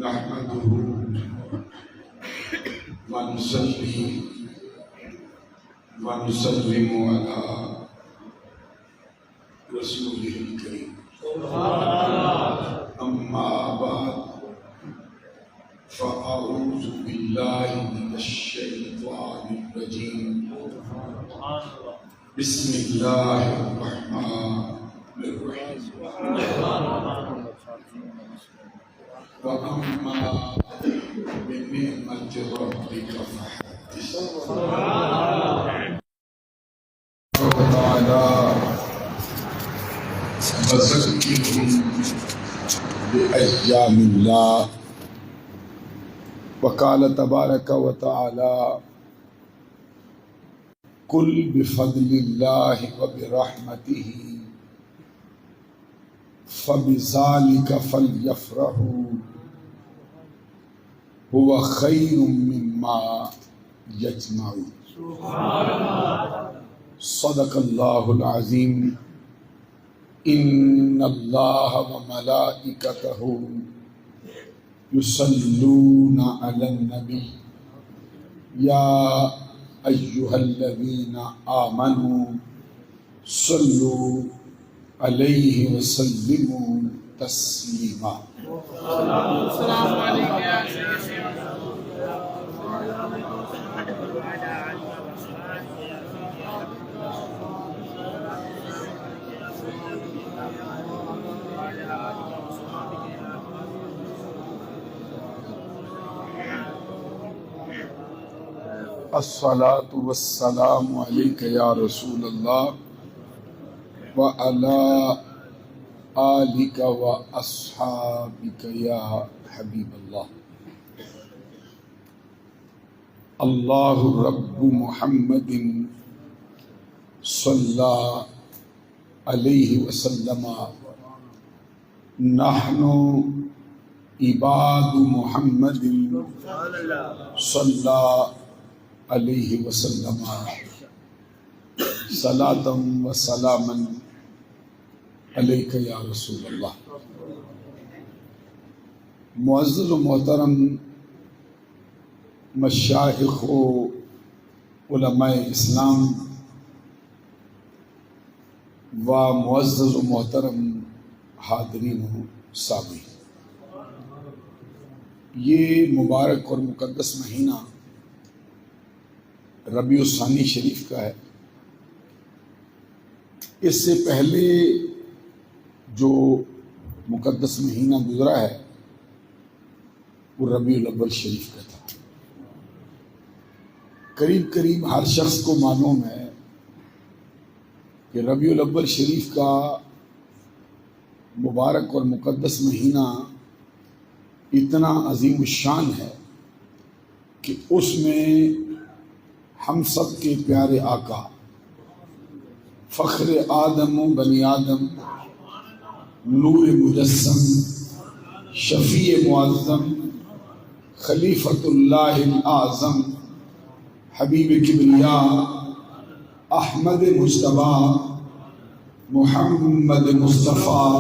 نحمده ونصلي ونسلم على رسوله الكريم أما بعد فأعوذ بالله من الشيطان الرجيم بسم الله الرحمن الرحيم وأما بنعمة ربك فحدث وتعالى وذكرهم بأيام الله وقال تبارك وتعالى قل بفضل الله وبرحمته فبذلك فليفرحوا هو خير مما يجمعون صدق الله العظيم إن الله وملائكته يصلون على النبي يا أيها الذين آمنوا صلوا عليه وسلموا تسليما. السلام عليك يا سيدي. الصلاة والسلام عليك يا رسول الله وعلى آلك وأصحابك يا حبيب الله. الله رب محمد صلى عليه وسلم نحن عباد محمد صلى علیہ وسلم صلاۃ و سلاما علیک یا رسول اللہ. معزز و محترم مشائخ و علماء اسلام و معزز و محترم حاضرین و سامعین، یہ مبارک اور مقدس مہینہ ربیع الثانی شریف کا ہے. اس سے پہلے جو مقدس مہینہ گزرا ہے وہ ربیع الاول شریف کا تھا. قریب قریب ہر شخص کو معلوم ہے کہ ربیع الاول شریف کا مبارک اور مقدس مہینہ اتنا عظیم الشان ہے کہ اس میں ہم سب کے پیارے آقا فخر آدم و بنی آدم، نور مجسم، شفیع معظم، خلیفۃ اللہ الاعظم، حبیب کبریاء، احمد مجتبیٰ، محمد مصطفیٰ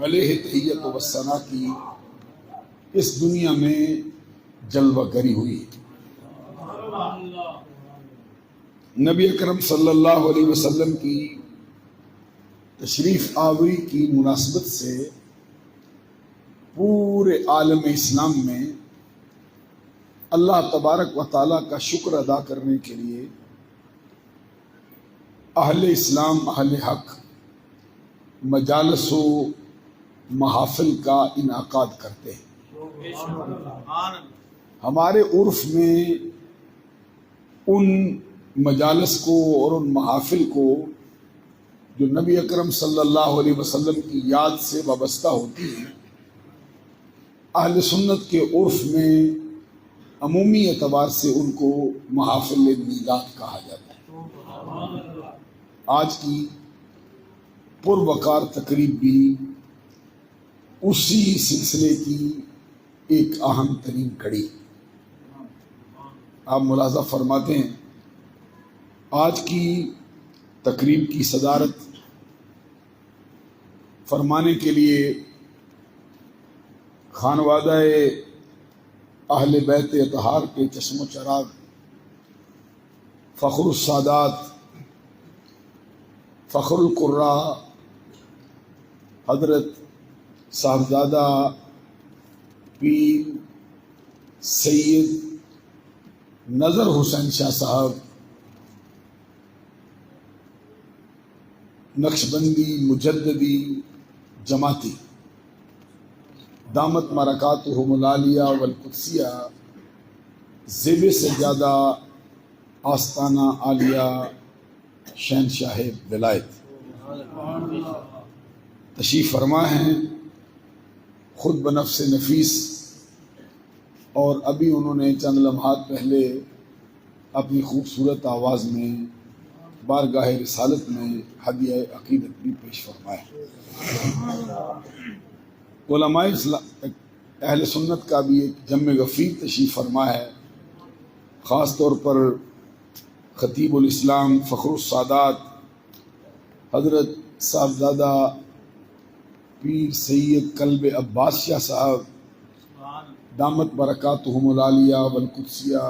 علیہ تحیت و ثنا کی اس دنیا میں جلوہ گری ہوئی. نبی اکرم صلی اللہ علیہ وسلم کی تشریف آوری کی مناسبت سے پورے عالم اسلام میں اللہ تبارک و تعالیٰ کا شکر ادا کرنے کے لیے اہل اسلام، اہل حق مجالس و محافل کا انعقاد کرتے ہیں. ہمارے عرف میں ان مجالس کو اور ان محافل کو جو نبی اکرم صلی اللہ علیہ وسلم کی یاد سے وابستہ ہوتی ہیں، اہل سنت کے عرف میں عمومی اعتبار سے ان کو محافل میلاد کہا جاتا ہے. آج کی پروقار تقریب بھی اسی سلسلے کی ایک اہم ترین کڑی. آپ ملاحظہ فرماتے ہیں آج کی تقریب کی صدارت فرمانے کے لیے خانوادہ اہل بیت اطہار کے چشم و چراغ فخر السادات فخر القرا حضرت صاحبزادہ پیر سید نظر حسین شاہ صاحب نقشبندی مجددی جماعتی دامت برکاتہم العالیہ والقدسیہ زیب سجادہ آستانہ عالیہ شہنشاہ ولایت تشریف فرما ہیں خود بنفس نفیس، اور ابھی انہوں نے چند لمحات پہلے اپنی خوبصورت آواز میں بارگاہ رسالت میں ہدیہ عقیدت بھی پیش فرمایا۔ علماء اہل سنت کا بھی ایک جمع غفیر تشریف فرما ہے، خاص طور پر خطیب الاسلام فخر السادات حضرت صاحبزادہ پیر سید قلب عباس شاہ صاحب دامت برکاتہم العالیہ والقدسیہ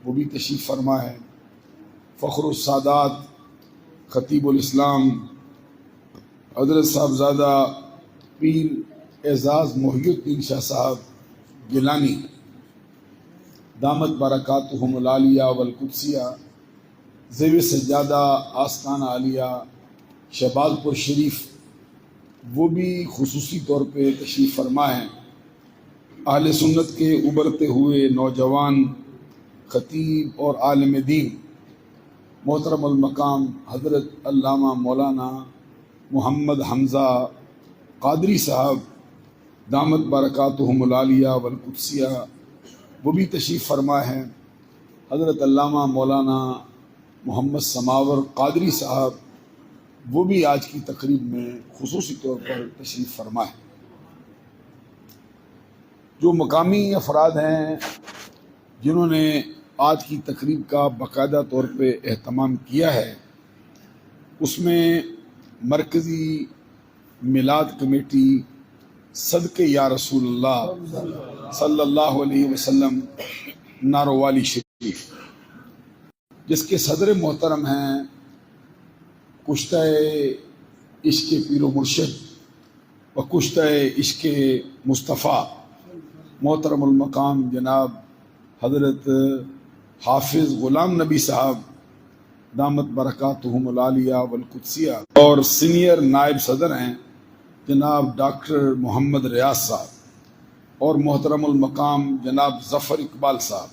وہ بھی تشریف فرما ہے۔ فخر السادات خطیب الاسلام حضرت صاحبزادہ پیر اعزاز محی الدین شاہ صاحب گیلانی دامت برکاتہم العالیہ والقدسیہ زیب سجادہ آستانہ عالیہ شہباز پور شریف وہ بھی خصوصی طور پہ تشریف فرما ہیں۔ اہل سنت کے ابھرتے ہوئے نوجوان خطیب اور عالم دین محترم المقام حضرت علامہ مولانا محمد حمزہ قادری صاحب دامت برکاتہم العالیہ والقدسیہ وہ بھی تشریف فرما ہیں۔ حضرت علامہ مولانا محمد سماور قادری صاحب وہ بھی آج کی تقریب میں خصوصی طور پر تشریف فرما ہے۔ جو مقامی افراد ہیں جنہوں نے آج کی تقریب کا باقاعدہ طور پہ اہتمام کیا ہے، اس میں مرکزی میلاد کمیٹی صدقے یا رسول اللہ صلی اللہ علیہ وسلم نارووالی شریف، جس کے صدر محترم ہیں کشتہ عشق پیر و مرشد و کشتہ عشق مصطفیٰ محترم المقام جناب حضرت حافظ غلام نبی صاحب دامت برکاتہم العالیہ والقدسیہ، اور سینئر نائب صدر ہیں جناب ڈاکٹر محمد ریاض صاحب، اور محترم المقام جناب ظفر اقبال صاحب،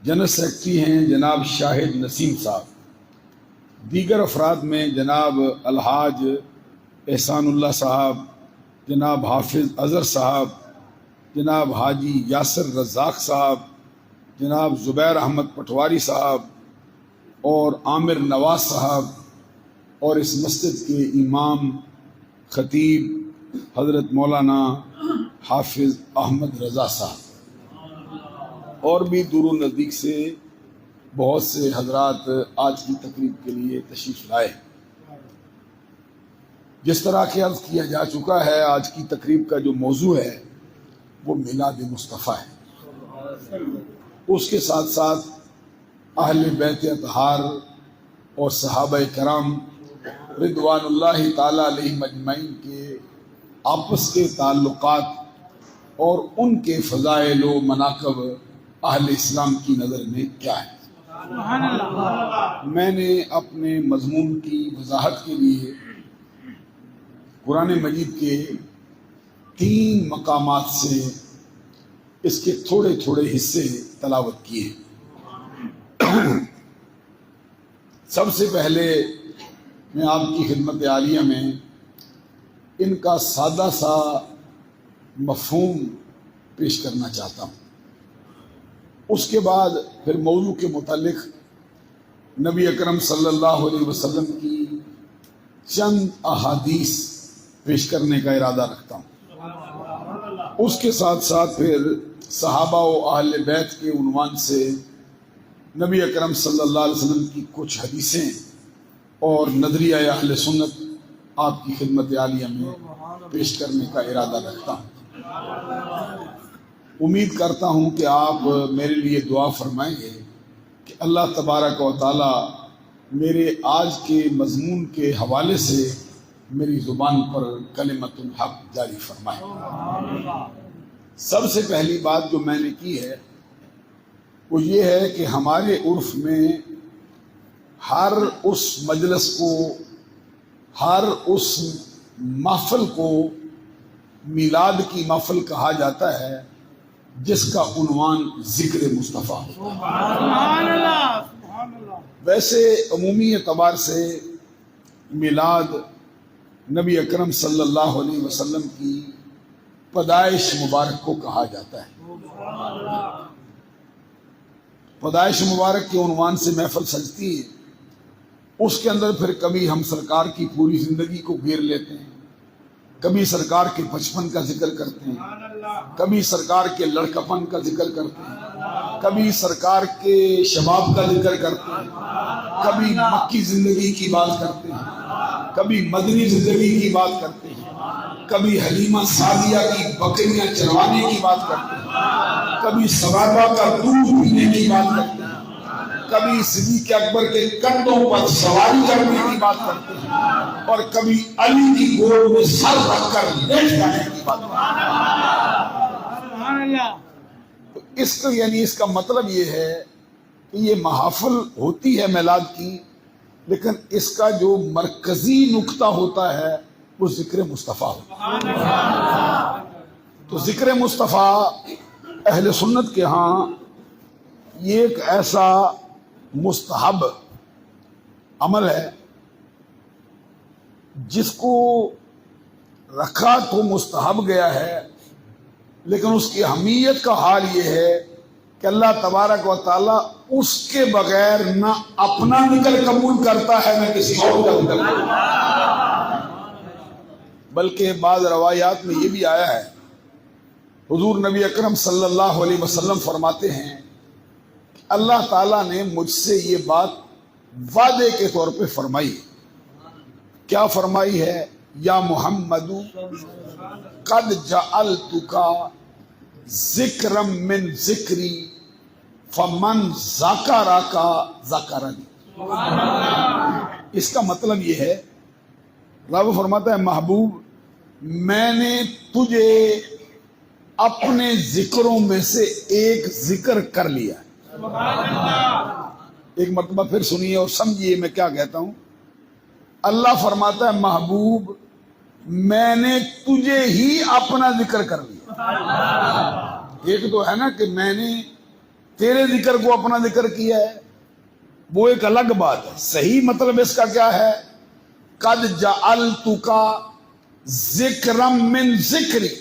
جنرل سیکرٹری ہیں جناب شاہد نسیم صاحب، دیگر افراد میں جناب الحاج احسان اللہ صاحب، جناب حافظ اظہر صاحب، جناب حاجی یاسر رزاق صاحب، جناب زبیر احمد پٹواری صاحب اور عامر نواز صاحب، اور اس مسجد کے امام خطیب حضرت مولانا حافظ احمد رضا صاحب، اور بھی دور و نزدیک سے بہت سے حضرات آج کی تقریب کے لیے تشریف لائے۔ جس طرح کہ عرض کیا جا چکا ہے، آج کی تقریب کا جو موضوع ہے وہ میلاد مصطفیٰ ہے۔ اس کے ساتھ ساتھ اہل بیت اطہار اور صحابہ کرام رضوان اللہ تعالیٰ علیہ مجمعین کے آپس کے تعلقات اور ان کے فضائل و مناقب اہل اسلام کی نظر میں کیا ہے۔ میں نے اپنے مضمون کی وضاحت کے لیے قرآن مجید کے 3 مقامات سے اس کے تھوڑے تھوڑے حصے تلاوت کیے۔ سب سے پہلے میں آپ کی خدمت عالیہ میں ان کا سادہ سا مفہوم پیش کرنا چاہتا ہوں، اس کے بعد پھر موضوع کے متعلق نبی اکرم صلی اللہ علیہ وسلم کی چند احادیث پیش کرنے کا ارادہ رکھتا ہوں۔ اس کے ساتھ ساتھ پھر صحابہ و اہل بیت کے عنوان سے نبی اکرم صلی اللہ علیہ وسلم کی کچھ حدیثیں اور نظریہ اہل سنت آپ کی خدمت عالیہ میں پیش کرنے کا ارادہ رکھتا ہوں۔ امید کرتا ہوں کہ آپ میرے لیے دعا فرمائیں گے کہ اللہ تبارک و تعالی میرے آج کے مضمون کے حوالے سے میری زبان پر کلمۃ الحق جاری فرمائے۔ سب سے پہلی بات جو میں نے کی ہے وہ یہ ہے کہ ہمارے عرف میں ہر اس مجلس کو، ہر اس محفل کو میلاد کی محفل کہا جاتا ہے جس کا عنوان ذکر مصطفیٰ ہوتا ہے۔ ویسے عمومی اعتبار سے میلاد نبی اکرم صلی اللہ علیہ وسلم کی پیدائش مبارک کو کہا جاتا ہے۔ پیدائش مبارک کے عنوان سے محفل سجتی ہے، اس کے اندر پھر کبھی ہم سرکار کی پوری زندگی کو گھیر لیتے ہیں، کبھی سرکار کے بچپن کا ذکر کرتے ہیں، کبھی سرکار کے لڑکپن کا ذکر کرتے ہیں، کبھی سرکار کے شباب کا ذکر کرتے ہیں، کبھی مکی زندگی کی بات کرتے ہیں، کبھی مدنی زندگی کی بات کرتے ہیں، کبھی حلیمہ سعدیہ کی بکریاں چروانے کی بات کرتے ہیں، کبھی صحابہ کا دودھ پینے کی بات کرتے ہیں، کبھی صدیق اکبر کے کندھوں پر سواری کرنے کی بات کرتے ہیں، اور کبھی علی کی گود میں سر رکھ کر لیٹ جانے کی بات کرتے ہیں۔ تو اس کا مطلب یہ ہے کہ یہ محافل ہوتی ہے میلاد کی، لیکن اس کا جو مرکزی نقطہ ہوتا ہے وہ ذکر مصطفیٰ ہوتا ہے۔ تو ذکر مصطفیٰ اہل سنت کے ہاں یہ ایک ایسا مستحب عمل ہے جس کو رکھا تو مستحب گیا ہے، لیکن اس کی اہمیت کا حال یہ ہے کہ اللہ تبارک و تعالیٰ اس کے بغیر نہ اپنا ذکر قبول کرتا ہے نہ کسی اور کا ذکر قبول کرتا ہے۔ بلکہ بعض روایات میں یہ بھی آیا ہے، حضور نبی اکرم صلی اللہ علیہ وسلم فرماتے ہیں کہ اللہ تعالیٰ نے مجھ سے یہ بات وعدے کے طور پہ فرمائی۔ کیا فرمائی ہے؟ یا محمد قد جعلتک ذکرا من ذکری فمن ذکرک ذکرنی۔ اس کا مطلب یہ ہے، رب فرماتا ہے محبوب میں نے تجھے اپنے ذکروں میں سے ایک ذکر کر لیا۔ ایک مرتبہ پھر سنیے اور سمجھیے میں کیا کہتا ہوں۔ اللہ فرماتا ہے محبوب میں نے تجھے ہی اپنا ذکر کر لیا۔ ایک تو ہے نا کہ میں نے تیرے ذکر کو اپنا ذکر کیا ہے، وہ ایک الگ بات ہے۔ صحیح مطلب اس کا کیا ہے؟ قد جعلتک ذکرا من ذکری،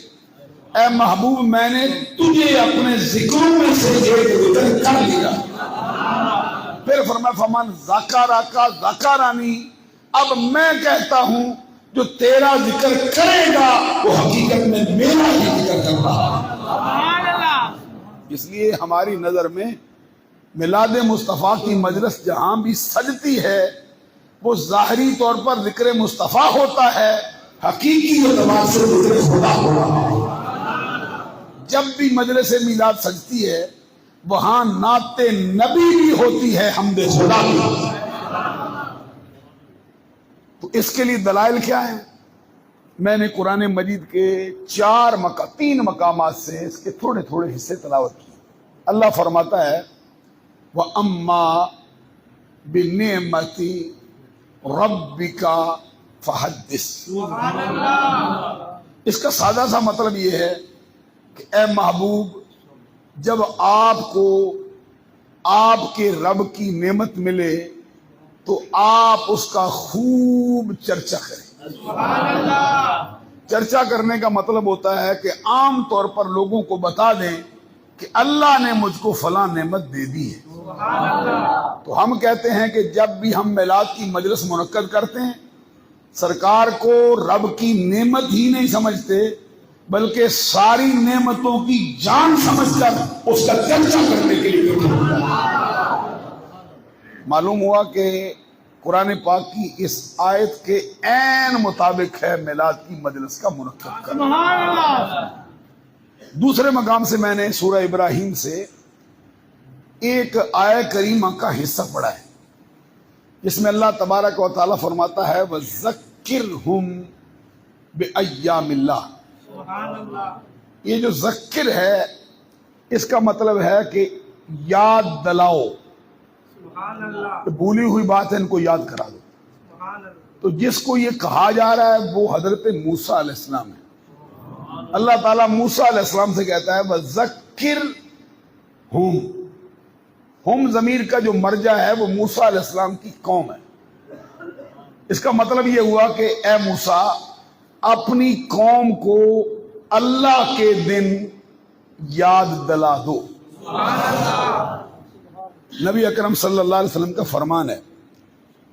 اے محبوب میں نے تجھے اپنے ذکروں میں سے ایک ذکر کر لیا۔ پھر فرمایا فمن ذکرک ذکرنی، اب میں کہتا ہوں جو تیرا ذکر کرے گا وہ حقیقت میں میرا ہی ذکر کر رہا ہے۔ اس لیے ہماری نظر میں میلاد مصطفیٰ کی مجلس جہاں بھی سجتی ہے وہ ظاہری طور پر ذکر مصطفیٰ ہوتا ہے، حقیقی اعتبار سے ذکر خدا ہو رہا ہے۔ جب بھی مجلس میلاد سجتی ہے وہاں نعت نبی بھی ہوتی ہے، حمد خدا بھی ہوتی ہے۔ تو اس کے لیے دلائل کیا ہیں؟ میں نے قرآن مجید کے 3 مقامات سے اس کے تھوڑے تھوڑے حصے تلاوت کیے۔ اللہ فرماتا ہے وَأَمَّا بِنِعْمَتِ رَبِّكَ فَحَدِّثْ۔ اس کا سادہ سا مطلب یہ ہے کہ اے محبوب جب آپ کو آپ کے رب کی نعمت ملے تو آپ اس کا خوب چرچا کریں۔ چرچا کرنے کا مطلب ہوتا ہے کہ عام طور پر لوگوں کو بتا دیں کہ اللہ نے مجھ کو فلاں نعمت دے دی ہے۔ تو ہم کہتے ہیں کہ جب بھی ہم میلاد کی مجلس منعقد کرتے ہیں سرکار کو رب کی نعمت ہی نہیں سمجھتے بلکہ ساری نعمتوں کی جان سمجھ کر اس کا چرچا کرنے کے لیے معلوم ہوا کہ قرآن پاک کی اس آیت کے عین مطابق ہے میلاد کی مجلس کا منعقد کرنا۔ دوسرے مقام سے میں نے سورہ ابراہیم سے ایک آیہ کریمہ کا حصہ پڑھا ہے جس میں اللہ تبارک و تعالیٰ فرماتا ہے وَذَكِّرْهُمْ بِأَيَّامِ اللَّهِ. سبحان اللہ. یہ جو ذکر ہے اس کا مطلب ہے کہ یاد دلاؤ، سبحان اللہ. بھولی ہوئی بات ہے ان کو yاد کرا دو. سبحان اللہ. تو جس کو یہ کہا جا رہا ہے وہ حضرت موسیٰ علیہ السلام ہے. اللہ تعالیٰ موسیٰ علیہ السلام سے کہتا ہے وَذَكِّرْهُمْ. ہم ضمیر کا جو مرجع ہے وہ موسیٰ علیہ السلام کی قوم ہے. اس کا مطلب یہ ہوا کہ اے موسیٰ اپنی قوم کو اللہ کے دن یاد دلا دو. نبی اکرم صلی اللہ علیہ وسلم کا فرمان ہے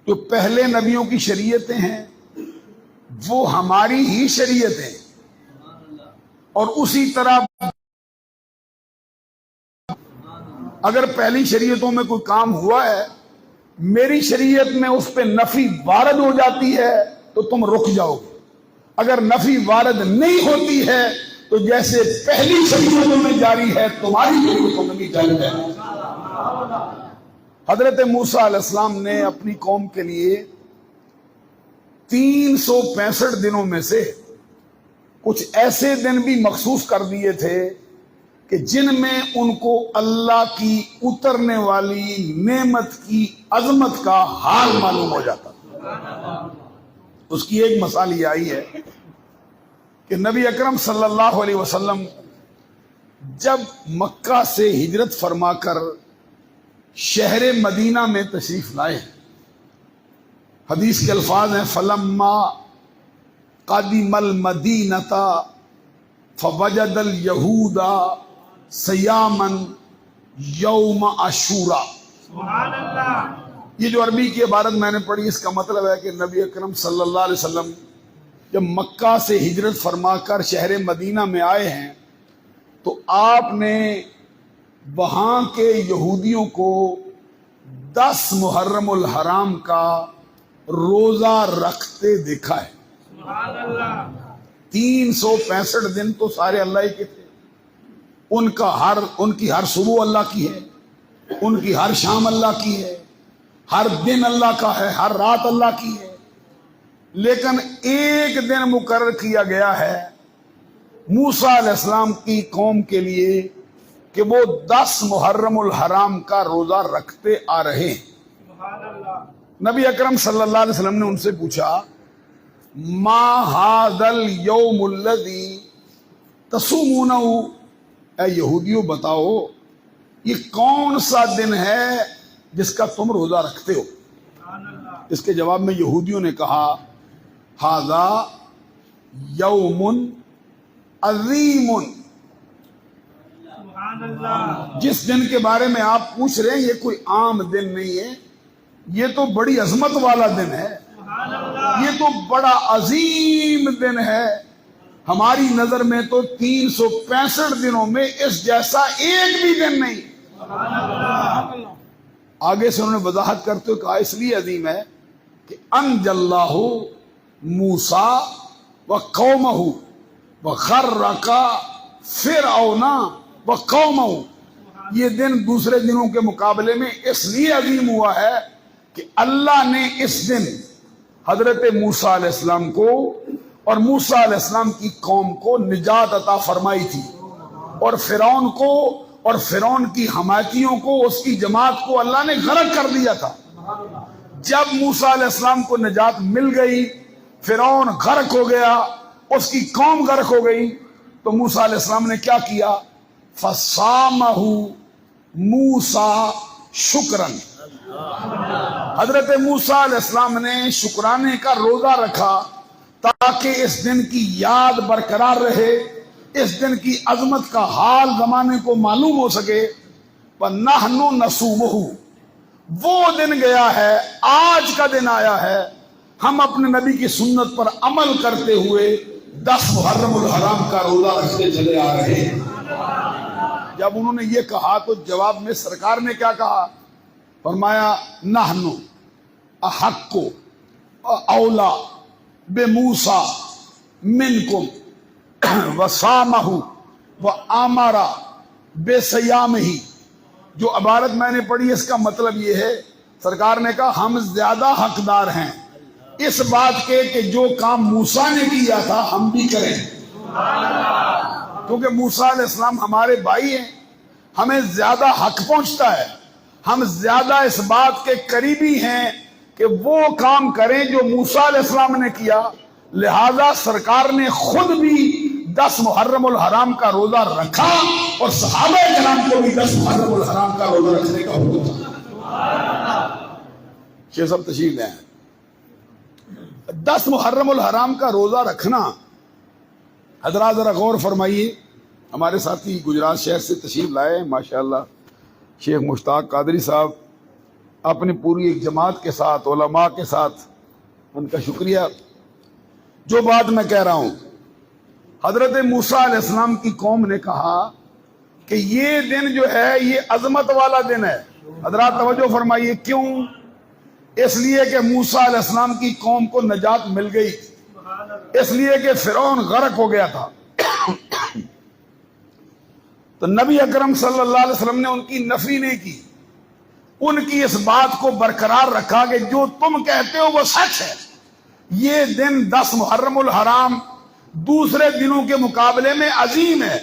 جو پہلے نبیوں کی شریعتیں ہیں وہ ہماری ہی شریعت ہیں، اور اسی طرح اگر پہلی شریعتوں میں کوئی کام ہوا ہے میری شریعت میں اس پہ نفی وارد ہو جاتی ہے تو تم رک جاؤ گے. اگر نفی وارد نہیں ہوتی ہے تو جیسے پہلی شریعتوں میں جاری ہے تمہاری شریعتوں میں بھی جاری ہے. حضرت موسیٰ علیہ السلام نے اپنی قوم کے لیے 365 دنوں میں سے کچھ ایسے دن بھی مخصوص کر دیے تھے کہ جن میں ان کو اللہ کی اترنے والی نعمت کی عظمت کا حال معلوم ہو جاتا. اس کی ایک مثال یہ آئی ہے کہ نبی اکرم صلی اللہ علیہ وسلم جب مکہ سے ہجرت فرما کر شہر مدینہ میں تشریف لائے، حدیث کے الفاظ ہیں فلما قدم المدینہ فوجد الیہود سیامن یوم عاشورا. سبحان اللہ. یہ جو عربی کی عبارت میں نے پڑھی اس کا مطلب ہے کہ نبی اکرم صلی اللہ علیہ وسلم جب مکہ سے ہجرت فرما کر شہر مدینہ میں آئے ہیں تو آپ نے وہاں کے یہودیوں کو 10 محرم الحرام کا روزہ رکھتے دیکھا ہے. سبحان اللہ. 365 دن تو سارے اللہ ہی کے تھے. ان کی ہر صبح اللہ کی ہے، ان کی ہر شام اللہ کی ہے، ہر دن اللہ کا ہے، ہر رات اللہ کی ہے. لیکن ایک دن مقرر کیا گیا ہے موسیٰ علیہ السلام کی قوم کے لیے کہ وہ 10 محرم الحرام کا روزہ رکھتے آ رہے ہیں. سبحان اللہ. نبی اکرم صلی اللہ علیہ وسلم نے ان سے پوچھا ما ھذا اليوم الذی تصومونہ. اے یہودیوں بتاؤ یہ کون سا دن ہے جس کا تم روزہ رکھتے ہو؟ سبحان اللہ. اس کے جواب میں یہودیوں نے کہا ھذا یوم عظیم. سبحان اللہ. جس دن کے بارے میں آپ پوچھ رہے ہیں یہ کوئی عام دن نہیں ہے، یہ تو بڑی عظمت والا دن ہے، سبحان اللہ. یہ تو بڑا عظیم دن ہے. ہماری نظر میں تو 365 دنوں میں اس جیسا ایک بھی دن نہیں. سبحان اللہ. آگے سے انہوں نے وضاحت کرتے ہوئے کہا اس لیے عظیم ہے کہ انجى اللہ موسیٰ وقومہ وغرق فرعون وقومہ. یہ دن دوسرے دنوں کے مقابلے میں اس لیے عظیم ہوا ہے کہ اللہ نے اس دن حضرت موسیٰ علیہ السلام کو اور موسیٰ علیہ السلام کی قوم کو نجات عطا فرمائی تھی، اور فرعون کو اور فرعون کی حمایتیوں کو، اس کی جماعت کو اللہ نے غرق کر دیا تھا. جب موسیٰ علیہ السلام کو نجات مل گئی، فرعون غرق ہو گیا، اس کی قوم غرق ہو گئی، تو موسیٰ علیہ السلام نے کیا کیا؟ فصامہ موسیٰ شکرن. حضرت موسیٰ علیہ السلام نے شکرانے کا روزہ رکھا تاکہ اس دن کی یاد برقرار رہے، اس دن کی عظمت کا حال زمانے کو معلوم ہو سکے. وَنَحْنُ نَصُومُهُ. وہ دن گیا ہے، آج کا دن آیا ہے، ہم اپنے نبی کی سنت پر عمل کرتے ہوئے 10 محرم الحرام کا روزہ رکھتے چلے آ رہے ہیں. جب انہوں نے یہ کہا تو جواب میں سرکار نے کیا کہا؟ فرمایا نحن احق اولا بموسیٰ منکم وصامہ وہ آمارا بے سیام ہی، جو عبارت میں نے پڑھی اس کا مطلب یہ ہے، سرکار نے کہا ہم زیادہ حقدار ہیں اس بات کے کہ جو کام موسیٰ نے کیا تھا ہم بھی کریں، کیونکہ موسیٰ علیہ السلام ہمارے بھائی ہیں، ہمیں زیادہ حق پہنچتا ہے، ہم زیادہ اس بات کے قریبی ہیں کہ وہ کام کریں جو موسیٰ علیہ السلام نے کیا، لہذا سرکار نے خود بھی 10 محرم الحرام کا روزہ رکھا اور صحابہ کرام کو بھی 10 محرم الحرام کا روزہ رکھنے کا حکم تھا۔ شیخ صاحب تشریف لے آئیں۔ 10 محرم الحرام کا روزہ رکھنا، حضرات ذرا غور فرمائیے، ہمارے ساتھی گجرات شہر سے تشریف لائے ماشاءاللہ شیخ مشتاق قادری صاحب، اپنی پوری ایک جماعت کے ساتھ، علماء کے ساتھ، ان کا شکریہ۔ جو بات میں کہہ رہا ہوں، حضرت موسیٰ علیہ السلام کی قوم نے کہا کہ یہ دن جو ہے یہ عظمت والا دن ہے۔ حضرات توجہ فرمائیے، کیوں؟ اس لیے کہ موسیٰ علیہ السلام کی قوم کو نجات مل گئی، اس لیے کہ فرعون غرق ہو گیا تھا۔ تو نبی اکرم صلی اللہ علیہ وسلم نے ان کی نفی نہیں کی، ان کی اس بات کو برقرار رکھا کہ جو تم کہتے ہو وہ سچ ہے۔ یہ دن 10 محرم الحرام دوسرے دنوں کے مقابلے میں عظیم ہے۔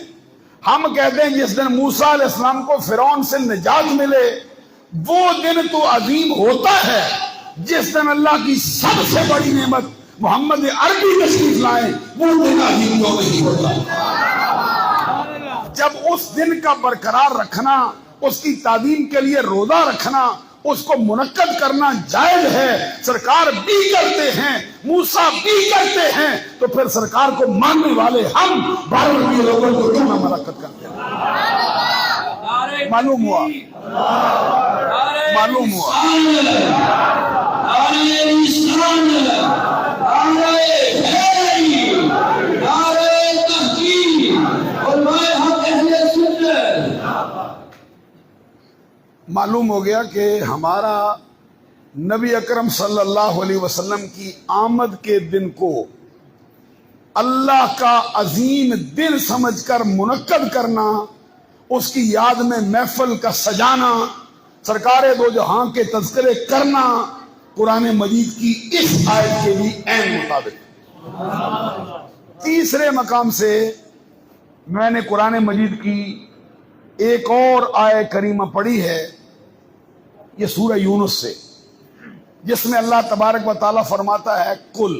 ہم کہتے ہیں جس دن موسیٰ علیہ السلام کو فرعون سے نجات ملے وہ دن تو عظیم ہوتا ہے جس دن اللہ کی سب سے بڑی نعمت محمد عربی تشریف لائے، وہ دن عظیم کیوں نہیں ہوتا؟ جب اس دن کا برقرار رکھنا، اس کی تعظیم کے لیے روزہ رکھنا، اس کو منعقد کرنا جائز ہے، سرکار بھی کرتے ہیں، موسیٰ بھی کرتے ہیں، تو پھر سرکار کو ماننے والے ہم 12 ربیع الاول کو کیوں نہ منعقد کرتے ہیں؟ معلوم ہوا؟ معلوم ہوا؟ معلوم ہو گیا کہ ہمارا نبی اکرم صلی اللہ علیہ وسلم کی آمد کے دن کو اللہ کا عظیم دن سمجھ کر منعقد کرنا، اس کی یاد میں محفل کا سجانا، سرکار دو جہاں کے تذکرے کرنا، قرآن مجید کی اس آیت کے بھی عین مطابق۔ تیسرے مقام سے میں نے قرآن مجید کی ایک اور آیت کریمہ پڑھی ہے، یہ سورہ یونس سے، جس میں اللہ تبارک و تعالیٰ فرماتا ہے قل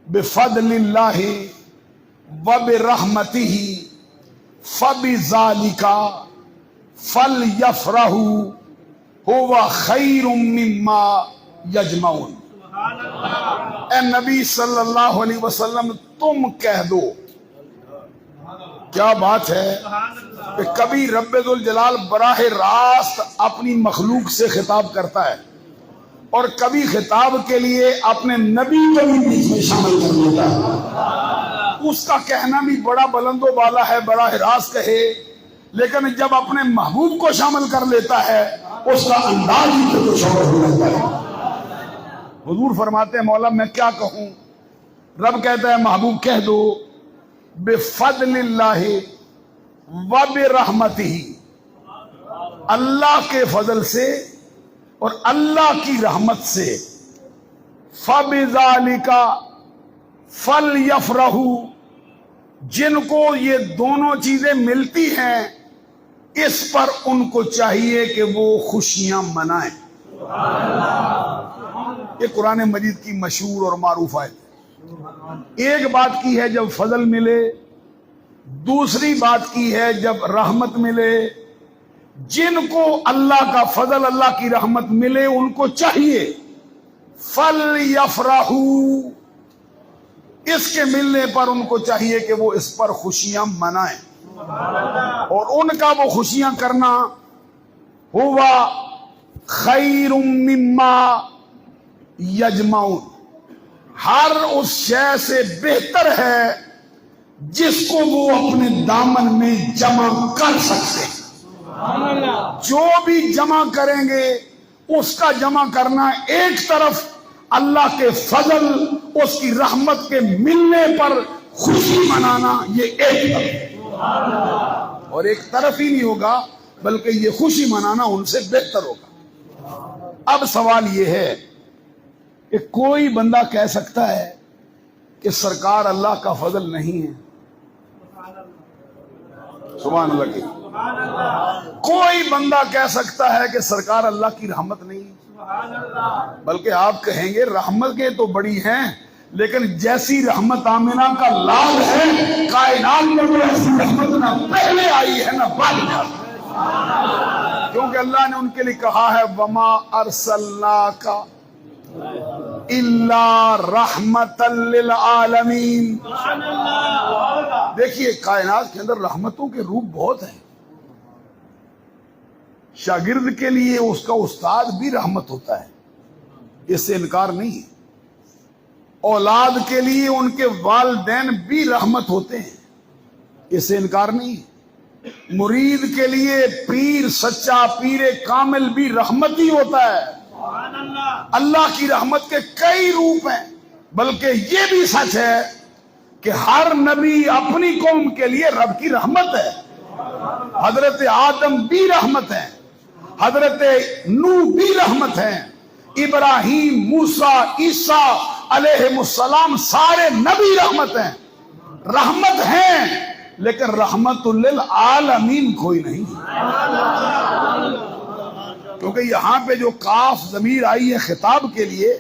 بفضل اللہ وبرحمتہ فبذالک فلیفرحوا ھو خیر مما یجمعون۔ اے نبی صلی اللہ علیہ وسلم تم کہہ دو، کیا بات ہے کہ کبھی رب ذوالجلال براہ راست اپنی مخلوق سے خطاب کرتا ہے اور کبھی خطاب کے لیے اپنے نبی کو بھی بیچ میں شامل کر لیتا ہے۔ اس کا کہنا بھی بڑا بلند و بالا ہے، براہ راست کہے، لیکن جب اپنے محبوب کو شامل کر لیتا ہے اس کا انداز ہی تو کچھ اور ہو جاتا ہے۔ حضور فرماتے ہیں مولا میں کیا کہوں؟ رب کہتا ہے محبوب کہہ دو بفضل اللہ وبرحمتہ، اللہ کے فضل سے اور اللہ کی رحمت سے، فبذالک فلیفرحوا، جن کو یہ دونوں چیزیں ملتی ہیں اس پر ان کو چاہیے کہ وہ خوشیاں منائیں۔ یہ قرآن مجید کی مشہور اور معروف آیت ہے۔ ایک بات کی ہے جب فضل ملے، دوسری بات کی ہے جب رحمت ملے۔ جن کو اللہ کا فضل، اللہ کی رحمت ملے، ان کو چاہیے فَلْيَفْرَحُوا، اس کے ملنے پر ان کو چاہیے کہ وہ اس پر خوشیاں منائیں، اور ان کا وہ خوشیاں کرنا ہوا خیر مما یجمعون، ہر اس شے سے بہتر ہے جس کو وہ اپنے دامن میں جمع کر سکتے ہیں۔ جو بھی جمع کریں گے اس کا جمع کرنا ایک طرف، اللہ کے فضل، اس کی رحمت کے ملنے پر خوشی منانا یہ ایک طرف۔ اور ایک طرف ہی نہیں ہوگا بلکہ یہ خوشی منانا ان سے بہتر ہوگا۔ اب سوال یہ ہے کہ کوئی بندہ کہہ سکتا ہے کہ سرکار اللہ کا فضل نہیں ہے؟ سبحان اللہ کی کوئی بندہ کہہ سکتا ہے کہ سرکار اللہ کی رحمت نہیں ہے؟ بلکہ آپ کہیں گے رحمتیں تو بڑی ہیں، لیکن جیسی رحمت آمنہ کا لال ہے کائنات میں وہ ایسی رحمت نہ پہلے آئی ہے نہ بعد میں آئی ہے، کیونکہ اللہ نے ان کے لیے کہا ہے وما ارسلناک الا رحمتا للعالمین۔ دیکھیے کائنات کے اندر رحمتوں کے روپ بہت ہیں۔ شاگرد کے لیے اس کا استاد بھی رحمت ہوتا ہے، اس سے انکار نہیں ہے۔ اولاد کے لیے ان کے والدین بھی رحمت ہوتے ہیں، اس سے انکار نہیں ہے۔ مرید کے لیے پیر، سچا پیر کامل بھی رحمت ہی ہوتا ہے۔ اللہ کی رحمت کے کئی روپ ہیں، بلکہ یہ بھی سچ ہے کہ ہر نبی اپنی قوم کے لیے رب کی رحمت ہے۔ حضرت آدم بھی رحمت ہے، حضرت نوح بھی رحمت ہیں، ابراہیم، موسیٰ، عیسیٰ علیہ السلام سارے نبی رحمت ہیں، رحمت ہیں، لیکن رحمت للعالمین کوئی نہیں، کیونکہ یہاں پہ جو کاف ضمیر آئی ہے خطاب کے لیے،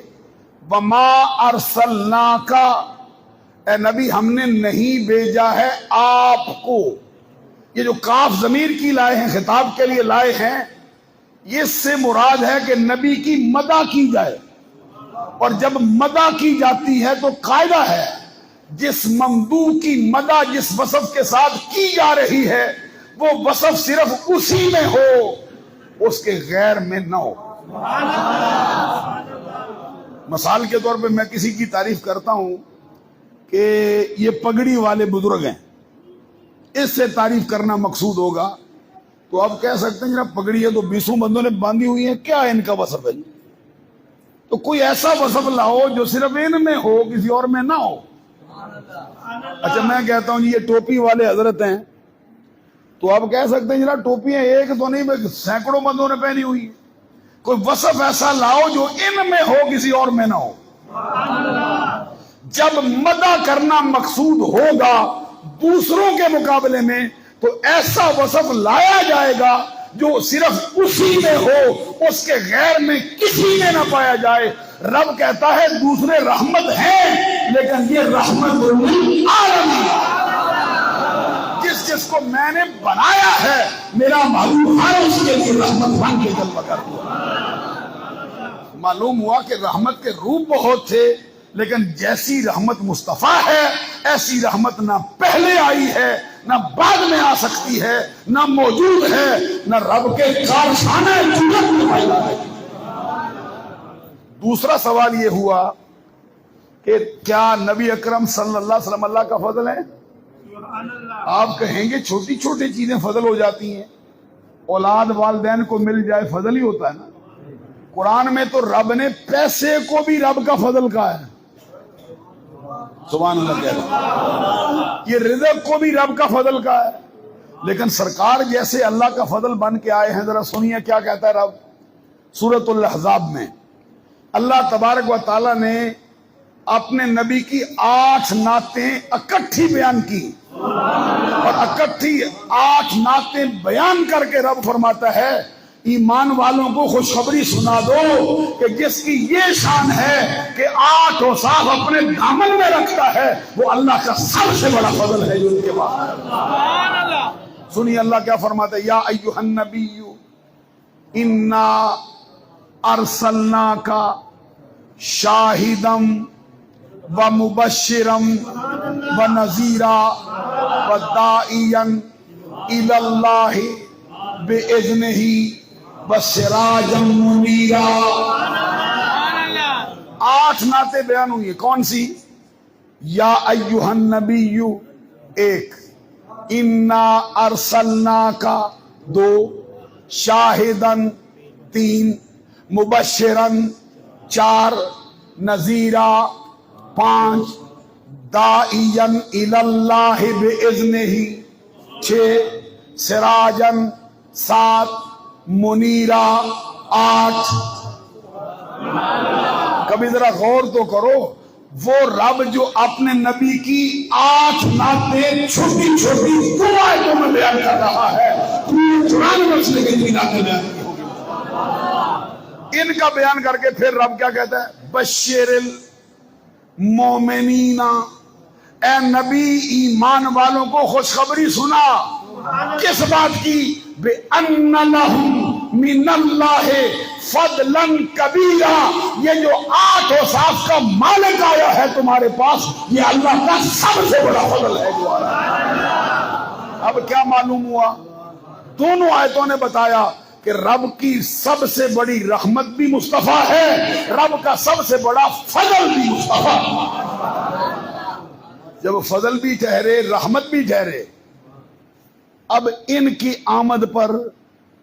وما ارسلناک، اے نبی ہم نے نہیں بھیجا ہے آپ کو۔ یہ جو کاف ضمیر کی لائے ہیں خطاب کے لیے لائے ہیں، یہ سے مراد ہے کہ نبی کی مدح کی جائے، اور جب مدح کی جاتی ہے تو قاعدہ ہے جس ممدوح کی مدح جس وصف کے ساتھ کی جا رہی ہے وہ وصف صرف اسی میں ہو، اس کے غیر میں نہ ہو۔ مثال کے طور پہ میں کسی کی تعریف کرتا ہوں کہ یہ پگڑی والے بزرگ ہیں، اس سے تعریف کرنا مقصود ہوگا، تو آپ کہہ سکتے ہیں جناب پگڑی ہے تو 20 بندوں نے باندھی ہوئی ہے، کیا ان کا وصف ہے؟ تو کوئی ایسا وصف لاؤ جو صرف ان میں ہو، کسی اور میں نہ ہو۔ اچھا میں کہتا ہوں جی یہ ٹوپی والے حضرت ہیں، تو آپ کہہ سکتے ہیں جناب ٹوپیاں ایک تو نہیں سینکڑوں بندوں نے پہنی ہوئی ہے۔ کوئی وصف ایسا لاؤ جو ان میں ہو کسی اور میں نہ ہو۔ جب مدح کرنا مقصود ہوگا دوسروں کے مقابلے میں تو ایسا وصف لایا جائے گا جو صرف اسی میں ہو، اس کے غیر میں کسی میں نہ پایا جائے۔ رب کہتا ہے دوسرے رحمت ہیں لیکن یہ رحمت للعالمین، جس کو میں نے بنایا ہے میرا محبوب ہر اس کے لیے رحمت بن کے جلوہ کر ہوا۔ معلوم ہوا کہ رحمت کے روپ بہت تھے، لیکن جیسی رحمت مصطفیٰ ہے ایسی رحمت نہ پہلے آئی ہے نہ بعد میں آ سکتی ہے، نہ موجود ہے، نہ رب کے کارخانے جنت میں پیدا ہے۔ دوسرا سوال یہ ہوا کہ کیا نبی اکرم صلی اللہ علیہ وسلم اللہ کا فضل ہے؟ آپ کہیں گے چھوٹی چھوٹی چیزیں فضل ہو جاتی ہیں، اولاد والدین کو مل جائے فضل ہی ہوتا ہے نا۔ قرآن میں تو رب نے پیسے کو بھی رب کا فضل کہا ہے، سبحان اللہ کہہ رہا ہے، یہ رزق کو بھی رب کا فضل کہا ہے، لیکن سرکار جیسے اللہ کا فضل بن کے آئے ہیں، ذرا سنیے کیا کہتا ہے رب سورۃ الاحزاب میں۔ اللہ تبارک و تعالیٰ نے اپنے نبی کی 8 نعتیں اکٹھی بیان کی، اور اکٹھی 8 نعتیں بیان کر کے رب فرماتا ہے ایمان والوں کو خوشخبری سنا دو کہ جس کی یہ شان ہے کہ 8 اوصاف اپنے دامن میں رکھتا ہے وہ اللہ کا سب سے بڑا فضل ہے جو ان کے پاس ہے۔ سنیے اللہ کیا فرماتا ہے، یا ایھا النبی انا ارسلناک شاہدا ومبشرا ونذیرا وداعیا الی اللہ باذنہ وسراجا منیرا۔ 8 نعتیں بیان ہوئی ہیں، کون سی؟ یا ایھا النبی 1، انا ارسلناک 2، شاہدا 3، مبشرا 4، نذیرا 5، داعیا الی اللہ باذنہ 6, سراجن 7, منیرا 8. کبھی ذرا غور تو کرو، وہ رب جو اپنے نبی کی 8 نعتیں چھوٹی چھوٹی دو آیتوں میں بیان کر رہا ہے، قرآن مسئلے کی نعتیں بیان کی ہوگی، ان کا بیان کر کے پھر رب کیا کہتا ہے؟ بشر المومنین، اے نبی ایمان والوں کو خوشخبری سنا. کس بات کی؟ بِأَنَّ لَهُم مِّنَ اللَّهِ فَضْلًا كَبِيرًا، یہ جو 8 اوصاف کا مالک آیا ہے تمہارے پاس، یہ اللہ کا سب سے بڑا فضل ہے جو آ رہا ہے. اب کیا معلوم ہوا؟ دونوں آیتوں نے بتایا کہ رب کی سب سے بڑی رحمت بھی مصطفیٰ ہے، رب کا سب سے بڑا فضل بھی مصطفیٰ. جب فضل بھی ٹھہرے، رحمت بھی ٹھہرے، اب ان کی آمد پر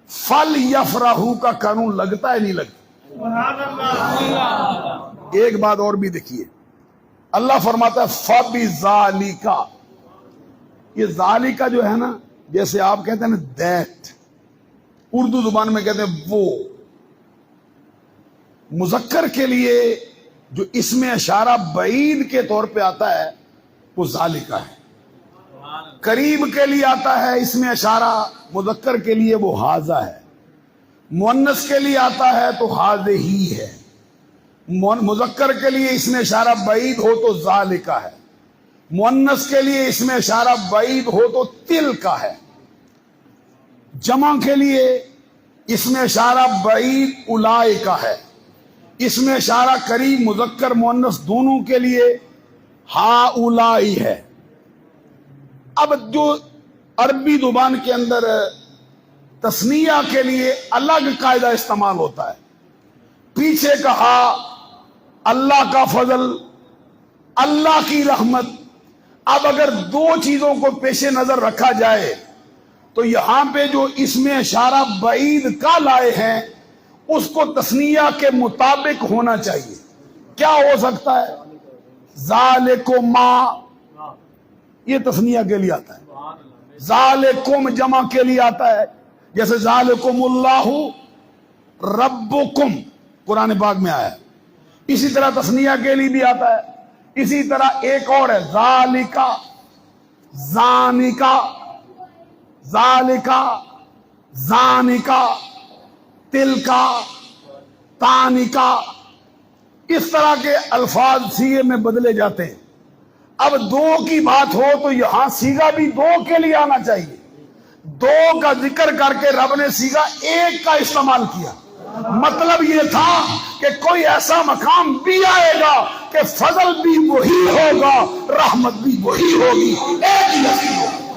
فل یفرحو کا قانون لگتا ہے نہیں لگتا؟ سبحان اللہ. ایک بات اور بھی دیکھیے، اللہ فرماتا ہے فَبِذَالِكَ، یہ ذالکا جو ہے نا، جیسے آپ کہتے ہیں نا دیٹ، اردو زبان میں کہتے ہیں وہ، مذکر کے لیے جو اسم اشارہ بعید کے طور پہ آتا ہے وہ ذالکا ہے، قریب کے لیے آتا ہے اسم اشارہ مذکر کے لیے وہ ھذا ہے، مؤنث کے لیے آتا ہے تو ھذہ ہے، مذکر کے لیے اسم اشارہ بعید ہو تو ذالکا ہے، مؤنث کے لیے اسم اشارہ بعید ہو تو تلکا ہے، جمع کے لیے اسم اشارہ بعید اولئکا ہے، اسم اشارہ قریب مذکر مؤنث دونوں کے لیے ہؤلائی ہے. اب جو عربی زبان کے اندر تثنیہ کے لیے الگ قاعدہ استعمال ہوتا ہے، پیچھے کہا اللہ کا فضل، اللہ کی رحمت. اب اگر دو چیزوں کو پیش نظر رکھا جائے تو یہاں پہ جو اسم اشارہ بعید کا لائے ہیں اس کو تثنیہ کے مطابق ہونا چاہیے. کیا ہو سکتا ہے؟ ذالکما، یہ تثنیہ کے لیے آتا ہے، ذالکم جمع کے لیے آتا ہے، جیسے ذالکم اللہ ربکم قرآن پاک میں آیا ہے. اسی طرح تثنیہ کے لیے بھی آتا ہے. اسی طرح ایک اور ہے ذالکا، زانکا، ذالکا، زانکا، تلکا، تانکا، اس طرح کے الفاظ سیغے میں بدلے جاتے ہیں. اب دو کی بات ہو تو یہاں سیغہ بھی دو کے لیے آنا چاہیے. دو کا ذکر کر کے رب نے سیغہ ایک کا استعمال کیا. مطلب یہ تھا کہ کوئی ایسا مقام بھی آئے گا کہ فضل بھی وہی ہوگا، رحمت بھی وہی ہوگی، ایک ہی ہستی ہوگی،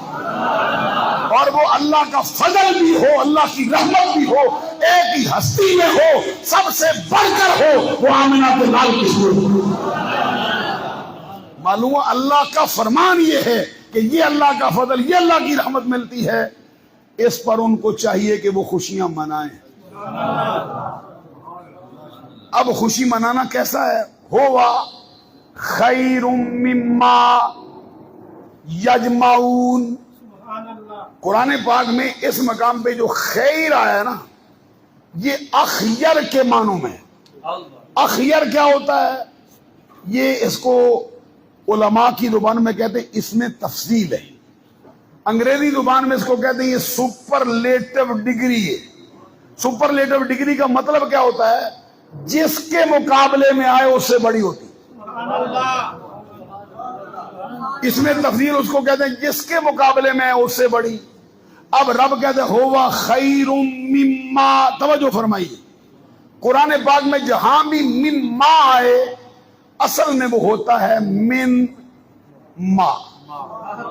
اور وہ اللہ کا فضل بھی ہو، اللہ کی رحمت بھی ہو، ایک ہی ہستی میں ہو، سب سے بڑھ کر ہو، وہ آمنہ کے لال کی صورت. معلوم اللہ کا فرمان یہ ہے کہ یہ اللہ کا فضل، یہ اللہ کی رحمت ملتی ہے. اس پر ان کو چاہیے کہ وہ خوشیاں منائیں. اب خوشی منانا کیسا ہے؟ ہوا خیر مما یجمعون. سبحان اللہ. قرآن پاک میں اس مقام پہ جو خیر آیا ہے نا، یہ اخیر کے معنوں میں. اخیر کیا ہوتا ہے؟ یہ اس کو علماء کی زبان میں کہتے ہیں اس میں تفصیل ہے. انگریزی زبان میں اس کو کہتے ہیں یہ سپرلیٹو ڈگری ہے. سپرلیٹو ڈگری کا مطلب کیا ہوتا ہے؟ جس کے مقابلے میں آئے اس سے بڑی ہوتی. سبحان اللہ. اس میں تفصیل اس کو کہتے ہیں جس کے مقابلے میں آئے اس سے بڑی. اب رب کہتے ہیں ہوا خیر مما. توجہ فرمائیے، قرآن پاک میں جہاں بھی مما آئے اصل میں وہ ہوتا ہے من ما.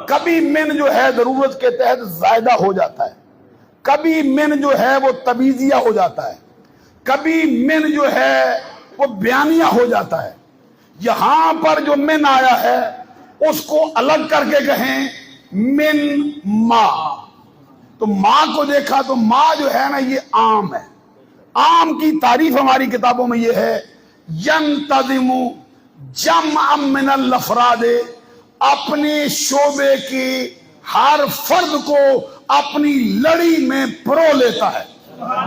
کبھی من جو ہے ضرورت کے تحت زائدہ ہو جاتا ہے، کبھی من جو ہے وہ تبعیضیہ ہو جاتا ہے، کبھی من جو ہے وہ بیانیہ ہو جاتا ہے. یہاں پر جو من آیا ہے اس کو الگ کر کے کہیں من ما. تو ماں کو دیکھا تو ماں جو ہے نا یہ عام ہے. عام کی تعریف ہماری کتابوں میں یہ ہے ینتظم جمع من الافراد، اپنے شعبے کی ہر فرد کو اپنی لڑی میں پرو لیتا ہے۔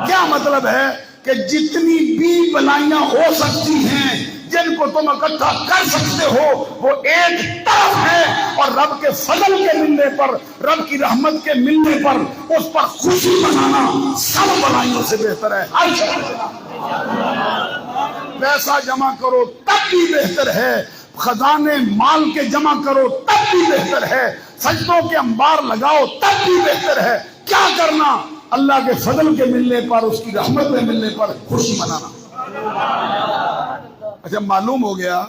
کیا مطلب ہے کہ جتنی بھی بلائیاں ہو سکتی ہیں، جن کو تم اکٹھا کر سکتے ہو، وہ ایک طرف ہے، اور رب کے فضل کے ملنے پر، رب کی رحمت کے ملنے پر اس پر خوشی منانا سب بلائیوں سے بہتر ہے۔ ہر شخص پیسہ جمع کرو تب بھی بہتر ہے، خزانے مال کے جمع کرو تب بھی بہتر ہے، سجدوں کے انبار لگاؤ تب بھی بہتر ہے۔ کیا کرنا؟ اللہ کے فضل کے ملنے پر، اس کی رحمت کے ملنے پر خوشی منانا۔ اچھا، معلوم ہو گیا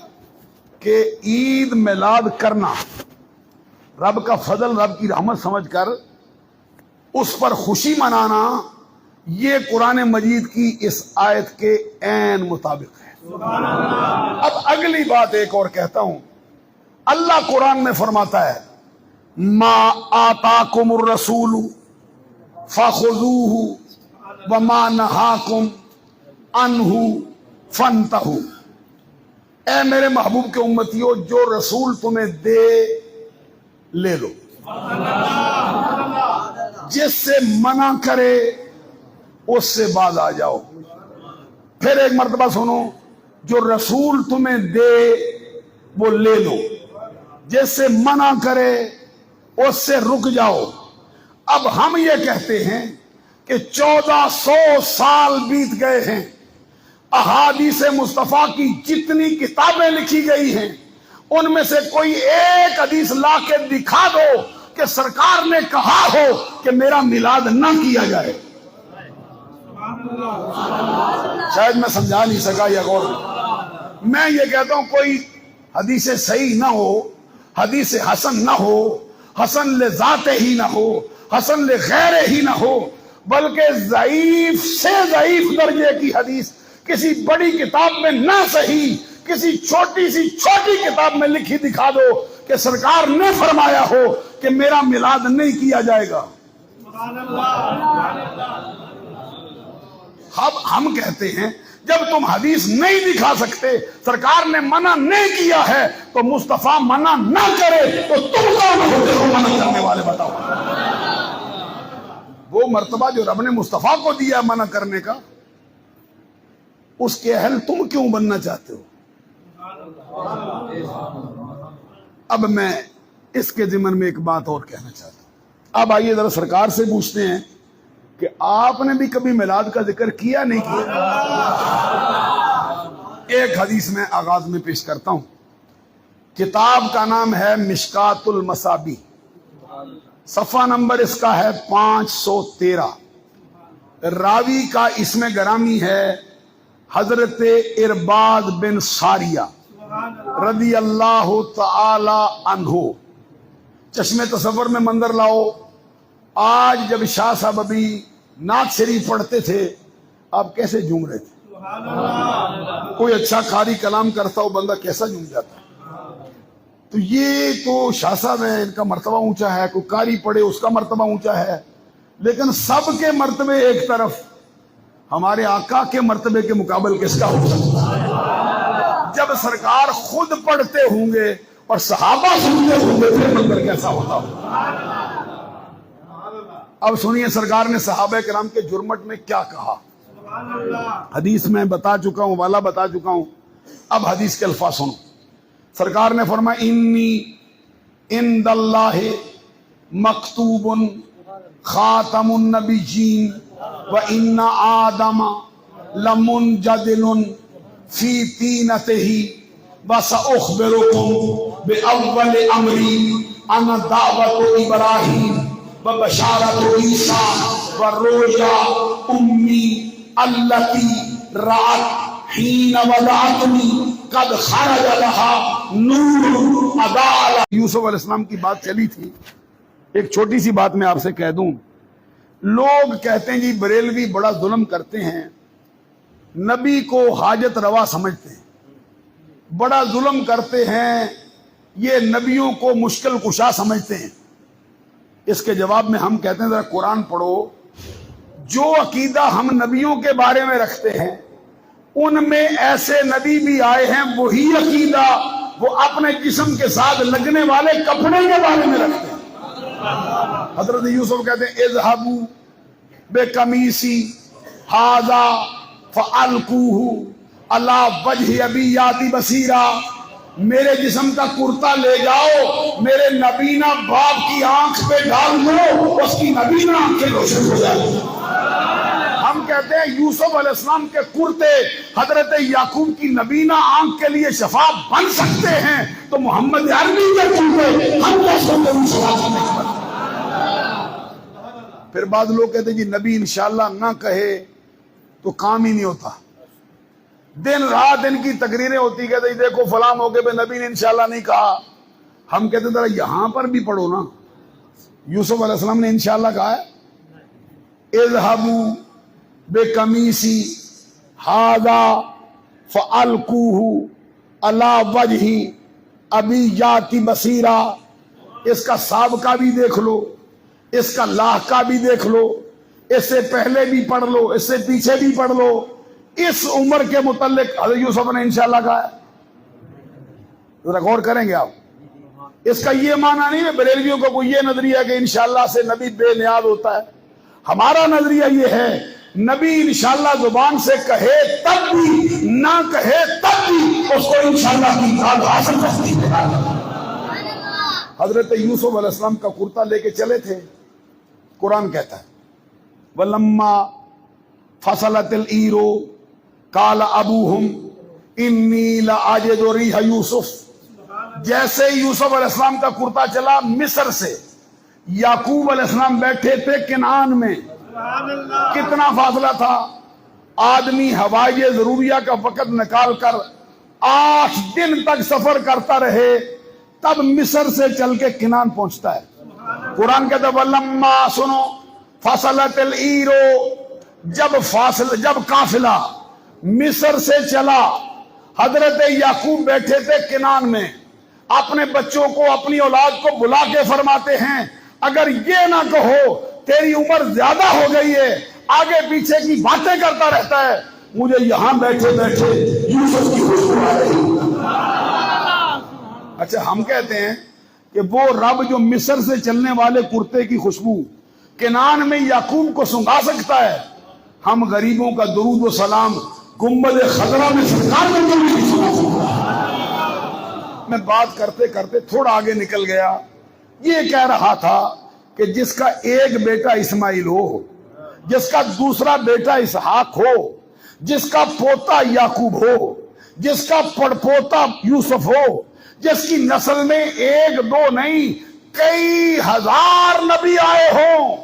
کہ عید میلاد کرنا، رب کا فضل، رب کی رحمت سمجھ کر اس پر خوشی منانا، یہ قرآن مجید کی اس آیت کے عین مطابق ہے۔ اب اگلی بات ایک اور کہتا ہوں، اللہ قرآن میں فرماتا ہے ما آتاکم الرسول فخذوہ وما نہاکم عنہ فانتہوا۔ اے میرے محبوب کے امتیوں، جو رسول تمہیں دے لے لو، جس سے منع کرے اس سے باز آ جاؤ۔ پھر ایک مرتبہ سنو، جو رسول تمہیں دے وہ لے لو، جس سے منع کرے اس سے رک جاؤ۔ اب ہم یہ کہتے ہیں کہ 1400 سال بیت گئے ہیں، احادیث مصطفیٰ کی جتنی کتابیں لکھی گئی ہیں ان میں سے کوئی ایک حدیث لا کے دکھا دو کہ سرکار نے کہا ہو کہ میرا میلاد نہ کیا جائے۔ شاید میں سمجھا نہیں سکا یا غور میں یہ کہتا ہوں کوئی حدیث صحیح نہ ہو، حدیث حسن نہ ہو، حسن لذات ہی نہ ہو، حسن لغیر ہی نہ ہو، بلکہ ضعیف سے ضعیف درجے کی حدیث کسی بڑی کتاب میں نہ صحیح، کسی چھوٹی سی چھوٹی کتاب میں لکھی دکھا دو کہ سرکار نے فرمایا ہو کہ میرا میلاد نہیں کیا جائے گا۔ اب ہم کہتے ہیں جب تم حدیث نہیں دکھا سکتے، سرکار نے منع نہیں کیا ہے، تو مصطفیٰ منع نہ کرے تو تم کون ہوتے ہو منع کرنے والے؟ بتاؤ۔ وہ مرتبہ جو رب نے مصطفیٰ کو دیا منع کرنے کا، اس کے اہل تم کیوں بننا چاہتے ہو؟ اب میں اس کے ضمن میں ایک بات اور کہنا چاہتا ہوں۔ اب آئیے ذرا سرکار سے پوچھتے ہیں کہ آپ نے بھی کبھی میلاد کا ذکر کیا نہیں کیا؟ ایک حدیث میں آغاز میں پیش کرتا ہوں، کتاب کا نام ہے مشکات المصابی، صفحہ نمبر اس کا ہے 513، راوی کا اس میں گرامی ہے حضرت ارباد بن ساریہ رضی اللہ تعالی عنہ۔ چشم تصور میں منظر لاؤ، آج جب شاہ صاحب ابھی نعت شریف پڑھتے تھے آپ کیسے جھوم رہے تھے؟ کوئی اچھا قاری کلام کرتا ہو بندہ کیسا جھوم جاتا؟ تو یہ تو شاہ صاحب ہیں، ان کا مرتبہ اونچا ہے، کوئی قاری پڑھے اس کا مرتبہ اونچا ہے، لیکن سب کے مرتبے ایک طرف، ہمارے آقا کے مرتبے کے مقابل کس کا ہو سکتا ہے؟ جب سرکار خود پڑھتے ہوں گے اور صحابہ سنتے ہوں گے پھر منظر کیسا ہوتا ہوگا؟ اب سنیے سرکار نے صحابہ کرام کے جرمٹ میں کیا کہا۔ حدیث میں بتا چکا ہوں، والا بتا چکا ہوں، اب حدیث کے الفاظ سنو۔ سرکار نے فرمایا انی عند اللہ مکتوب خاتم النبیین وان آدم لمنجدل فی طینتہ وسأخبرکم بأول امری انا دعوت ابراہیم وبشارت عیسیٰ ورؤیا امی التی رأت حین ودعتنی قد خرج لها نور اضاء۔ یوسف علیہ السلام کی بات چلی تھی، ایک چھوٹی سی بات میں آپ سے کہہ دوں، لوگ کہتے ہیں جی بریلوی بڑا ظلم کرتے ہیں، نبی کو حاجت روا سمجھتے ہیں، بڑا ظلم کرتے ہیں، یہ نبیوں کو مشکل کشا سمجھتے ہیں۔ اس کے جواب میں ہم کہتے ہیں ذرا قرآن پڑھو، جو عقیدہ ہم نبیوں کے بارے میں رکھتے ہیں ان میں ایسے نبی بھی آئے ہیں وہی عقیدہ وہ اپنے جسم کے ساتھ لگنے والے کپڑے کے بارے میں رکھتے ہیں۔ حضرت یوسف کہتے ہیں اذهبوا بقمیصی ھذا فالقوہ علی وجہ ابی یاتی بصیرا، میرے جسم کا کرتا لے جاؤ، میرے نبینا باپ کی آنکھ پہ ڈال دو، اس کی نبینا آنکھیں روشن ہو جائیں۔ ہم کہتے ہیں یوسف علیہ السلام کے کرتے حضرت یعقوب کی نبینا آنکھ کے لیے شفا بن سکتے ہیں، تو محمد عربی کے کرتے ہم کیسے شفا نہیں بن؟ پھر بعض لوگ کہتے ہیں جی نبی انشاءاللہ نہ کہے تو کام ہی نہیں ہوتا، دن رات ان کی تقریریں ہوتی، کہتے ہیں دیکھو فلاں موقع پہ نبی نے انشاءاللہ نہیں کہا۔ ہم کہتے ہیں ذرا یہاں پر بھی پڑھو نا، یوسف علیہ السلام نے انشاءاللہ کہا ہے؟ اذهبوا بقمیصی ھذا فالقوہ علی وجہ ابی یاتی بصیرا، اس کا سابقہ بھی دیکھ لو، اس کا لاحقہ بھی دیکھ لو، اس سے پہلے بھی پڑھ لو، اس سے پیچھے بھی پڑھ لو، اس عمر کے متعلق حضرت یوسف نے انشاءاللہ کہا ہے۔ ذرا غور کریں گے آپ، اس کا یہ معنی نہیں ہے بریلویوں کا کوئی یہ نظریہ کہ انشاءاللہ سے نبی بے نیاز ہوتا ہے۔ ہمارا نظریہ یہ ہے نبی انشاءاللہ زبان سے کہے تب بھی، نہ کہے تب بھی اس کو انشاءاللہ کی داد حاصل کرتی ہے۔ حضرت یوسف علیہ السلام کا کرتا لے کے چلے تھے، قرآن کہتا ہے وَلَمَّا فَصَلَتِ الْعِيرُ قَالَ أَبُوهُمْ إِنِّي لَأَجِدُ رِيحَ یوسف، جیسے یوسف علیہ السلام کا کرتا چلا مصر سے، یعقوب علیہ السلام بیٹھے تھے کنعان میں، کتنا فاصلہ تھا؟ آدمی ہوائے ضروریہ کا وقت نکال کر 8 دن تک سفر کرتا رہے تب مصر سے چل کے کنعان پہنچتا ہے۔ قرآن کہتا ہے وَلَمَّا سنو فَصَلَتِ الْعِيرُ، جب قافلہ مصر سے چلا، حضرت یعقوب بیٹھے تھے کنعان میں، اپنے بچوں کو، اپنی اولاد کو بلا کے فرماتے ہیں اگر یہ نہ کہو تیری عمر زیادہ ہو گئی ہے، آگے پیچھے کی باتیں کرتا رہتا ہے، مجھے یہاں بیٹھے بیٹھے یوسف کی خوشبو آ رہی۔ اچھا ہم کہتے ہیں کہ وہ رب جو مصر سے چلنے والے کرتے کی خوشبو کنعان میں یعقوب کو سنگا سکتا ہے، ہم غریبوں کا درود و سلام گنبد خضرا میں سرکار کو نہیں سنا سکتا۔ میں بات کرتے کرتے تھوڑا آگے نکل گیا، یہ کہہ رہا تھا کہ جس کا ایک بیٹا اسماعیل ہو، جس کا دوسرا بیٹا اسحاق ہو، جس کا پوتا یعقوب ہو، جس کا پڑپوتا یوسف ہو، جس کی نسل میں 1 2 نہیں کئی ہزار نبی آئے ہوں،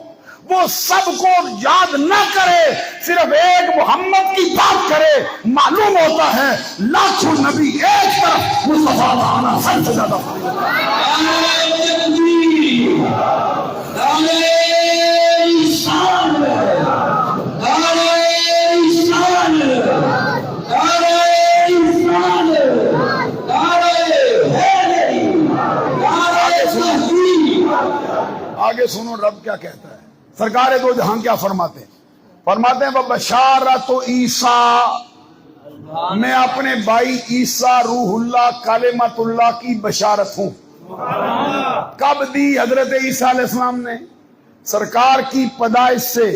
وہ سب کو یاد نہ کرے، صرف ایک محمد کی بات کرے، معلوم ہوتا ہے لاکھوں نبی ایک طرف، مصطفیٰ کا آنا سب سے زیادہ آگے سنو رب کیا کہتا ہے، سرکار دو جہاں کیا فرماتے ہیں؟ فرماتے ہیں بشارت عیسیٰ، میں اپنے بھائی عیسیٰ روح اللہ کلمۃ اللہ کی بشارت ہوں۔ کب دی حضرت عیسیٰ علیہ السلام نے؟ سرکار کی پیدائش سے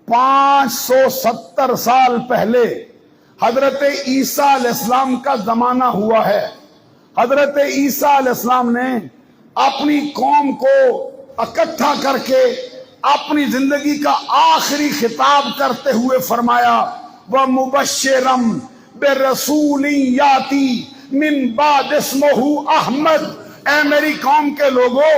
570 سال پہلے حضرت عیسیٰ علیہ السلام کا زمانہ ہوا ہے۔ حضرت عیسیٰ علیہ السلام نے اپنی قوم کو اکٹھا کر کے اپنی زندگی کا آخری خطاب کرتے ہوئے فرمایا وَمُبَشِّرًا بِرَسُولٍ يَأْتِي مِن بَعْدِ اسْمُهُ احمد، اے میری قوم کے لوگوں،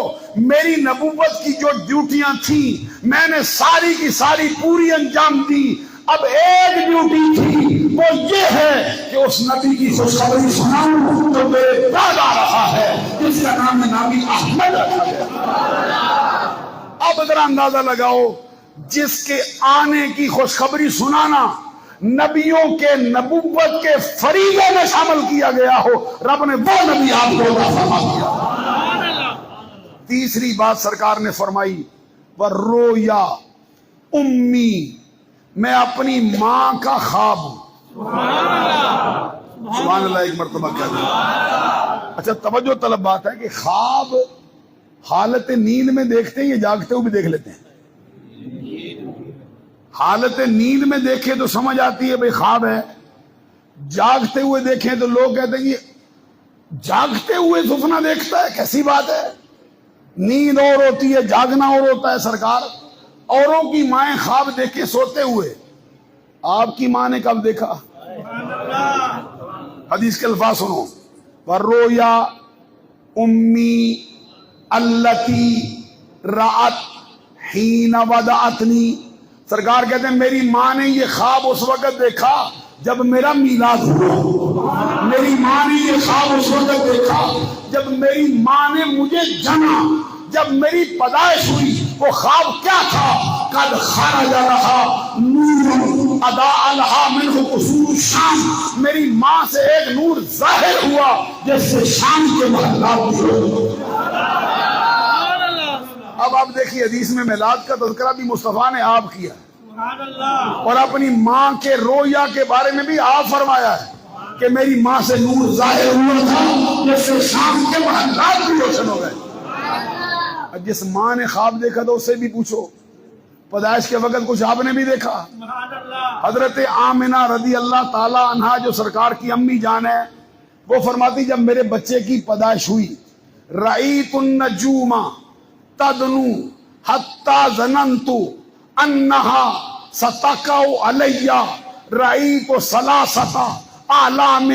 میری نبوت کی جو ڈیوٹیاں تھیں میں نے ساری کی ساری پوری انجام دی، اب ایک ڈیوٹی تھی، وہ یہ ہے کہ اس نبی کی خوشخبری سناؤں جو میرے بعد آ رہا ہے، جس کا نام نبی احمد رکھا گیا۔ اب ذرا اندازہ لگاؤ، جس کے آنے کی خوشخبری سنانا نبیوں کے نبوت کے فریضے میں شامل کیا گیا ہو، رب نے وہ نبی آپ کو عطا فرما دیا۔ تیسری بات سرکار نے فرمائی وَالرُّؤْيَا امی، میں اپنی ماں کا خواب ہوں۔ سبحان اللہ ایک مرتبہ کہہ دیں۔ اچھا توجہ طلب بات ہے کہ خواب حالت نیند میں دیکھتے ہیں یا جاگتے ہوئے بھی دیکھ لیتے ہیں؟ حالت نیند میں دیکھیں تو سمجھ آتی ہے بھئی خواب ہے، جاگتے ہوئے دیکھیں تو لوگ کہتے ہیں یہ جاگتے ہوئے سپنا دیکھتا ہے، کیسی بات ہے؟ نیند اور ہوتی ہے، جاگنا اور ہوتا ہے سرکار۔ اوروں کی مائیں خواب دیکھے سوتے ہوئے، آپ کی ماں نے کب دیکھا؟ حدیث کے الفاظ سنو، وَالرُّؤْيَا امی التی رأت حین ودعتنی، سرکار کہتے ہیں میری ماں نے یہ خواب اس وقت دیکھا جب میرا میلاد ہوا۔ میری ماں نے یہ خواب اس وقت دیکھا جب میری ماں نے مجھے جنا، جب میری پیدائش ہوئی۔ وہ خواب کیا تھا؟ قد خرج لها نور اضاء لها منه قصور الشام، میری ماں سے ایک نور ظاہر ہوا جیسے شام کے محلات بھی۔ اب آپ دیکھیے حدیث میں میلاد کا تذکرہ بھی مصطفیٰ نے آپ کیا اور اپنی ماں کے رویا کے بارے میں بھی آپ فرمایا ہے کہ میری ماں سے نور ظاہر ہوا تھا جیسے شام کے محلات بھی روشن ہو گئے۔ جس ماں نے خواب دیکھا تو اس سے بھی پوچھو، پیدائش کے وقت کچھ آپ نے بھی دیکھا؟ حضرت آمنہ رضی اللہ تعالی عنہا جو سرکار کی امی جان ہے، وہ فرماتی جب میرے بچے کی پیدائش ہوئی، رأیت النجوم تدنو حتی ظننت انہا ستقع علی، رأیت ثلاثۃ اعلام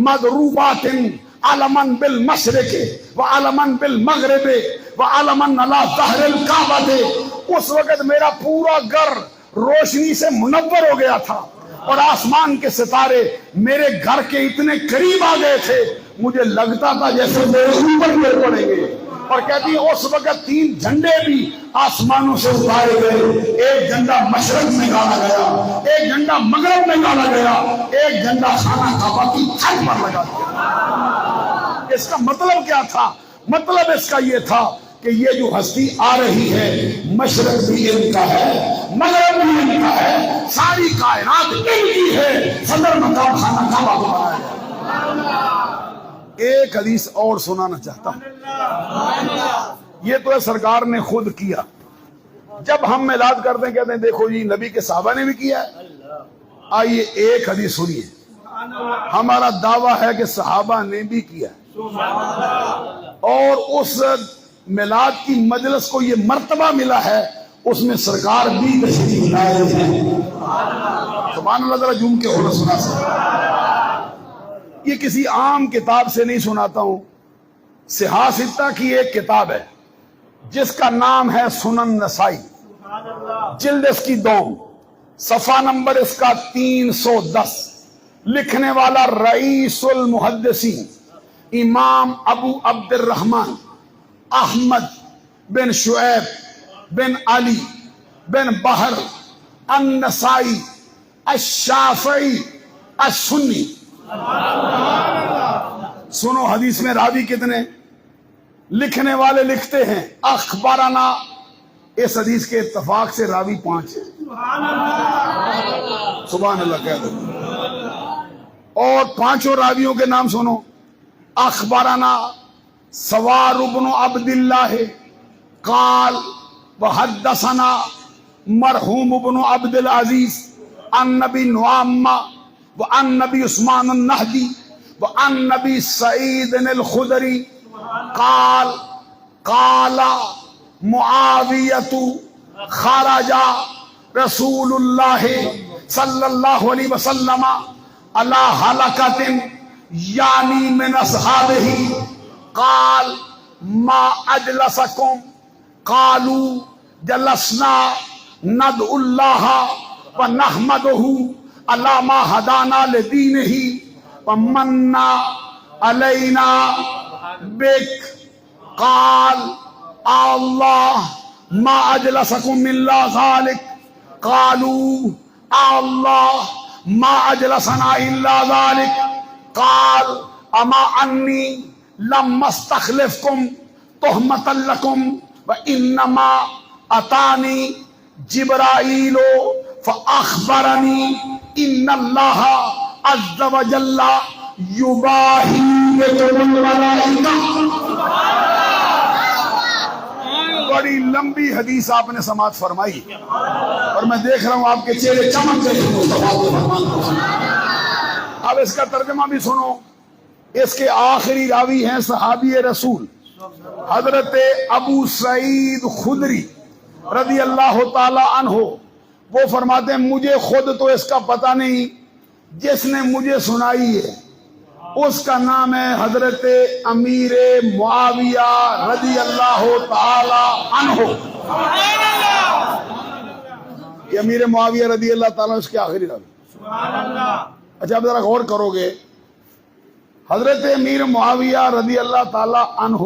مضروبات علما بالمشرق وعلما بالمغرب وعلما علی ظہر الکعبہ۔ اس وقت میرا پورا گھر روشنی سے منور ہو گیا تھا اور آسمان کے ستارے میرے گھر کے اتنے قریب آ گئے تھے، مجھے لگتا تھا جیسے میرے اوپر گر پڑیں گے۔ اور کہتی ہے اس وقت 3 جھنڈے بھی آسمانوں سے اتارے گئے، ایک جھنڈا مشرق میں ڈالا گیا، ایک جھنڈا مغرب میں ڈالا گیا، ایک جھنڈا خانہ کعبہ کی چھت پر لگا دیا۔ اس کا مطلب کیا تھا؟ مطلب اس کا یہ تھا کہ یہ جو ہستی آ رہی ہے، مشرق بھی ان کا ہے، مغرب بھی ان کا ہے، ساری کائنات ان کی ہے، صدر مقام خانہ کعبہ کو بنایا گیا۔ ایک حدیث اور سنانا چاہتا ہوں، یہ تو ہے سرکار نے خود کیا۔ جب ہم میلاد کرتے ہیں کہتے ہیں دیکھو جی نبی کے صحابہ نے بھی کیا ہے، آئیے ایک حدیث سنیے، ہمارا دعویٰ ہے کہ صحابہ نے بھی کیا ہے، اور اس میلاد کی مجلس کو یہ مرتبہ ملا ہے، اس میں سرکار بھی تشریف لائے ہیں۔ سبحان اللہ، ذرا جھوم کے اور سنا سکتے۔ یہ کسی عام کتاب سے نہیں سناتا ہوں، صحاح ستہ کی ایک کتاب ہے جس کا نام ہے سنن نسائی، جلد اس کی 2، صفحہ نمبر اس کا 310، لکھنے والا رئیس المحدثین امام ابو عبد الرحمن احمد بن شعیب بن علی بن بحر النسائی الشافعی السنی۔ سنو حدیث میں راوی کتنے؟ لکھنے والے لکھتے ہیں اخبارنا، اس حدیث کے اتفاق سے راوی 5 ہیں۔ سبحان اللہ کہہ دو۔ اور 5 راویوں کے نام سنو، اخبارنا سوار بن عبد اللہ قال وحدثنا مرحوم بن عبد العزیز عن نبی نعامہ وعن نبی عثمان النہدی وعن نبی سعید الخدری قال قال معاویۃ خرج رسول اللہ صلی اللہ علیہ وسلم علی حلقۃ یعنی من اصحابہ قال ما اجلسکم قالوا جلسنا ندعو اللہ ونحمدہ علی ما ہدانا لدینہ ومن علینا بک قال اللہ ما اجلسکم الا ذلک قالوا اللہ ما اجلسنا الا ذلک قال اما انی لم استخلفکم تہمۃ لکم وانما اتانی جبرائیل فاخبرنی ان اللہ عز وجل یباہی بکم الملائکہ۔ بڑی لمبی حدیث آپ نے سماعت فرمائی اور میں دیکھ رہا ہوں آپ کے چہرے چمک گئے اب اس کا ترجمہ بھی سنو. اس کے آخری راوی ہیں صحابی رسول حضرت ابو سعید خدری رضی اللہ تعالی عنہ. وہ فرماتے ہیں مجھے خود تو اس کا پتہ نہیں، جس نے مجھے سنائی ہے اس کا نام ہے حضرت امیر معاویہ رضی اللہ تعالی عنہ. یہ امیر معاویہ رضی اللہ تعالیٰ اس کے آخری راوی. اچھا اب ذرا غور کرو گے، حضرت امیر معاویہ رضی اللہ تعالی عنہ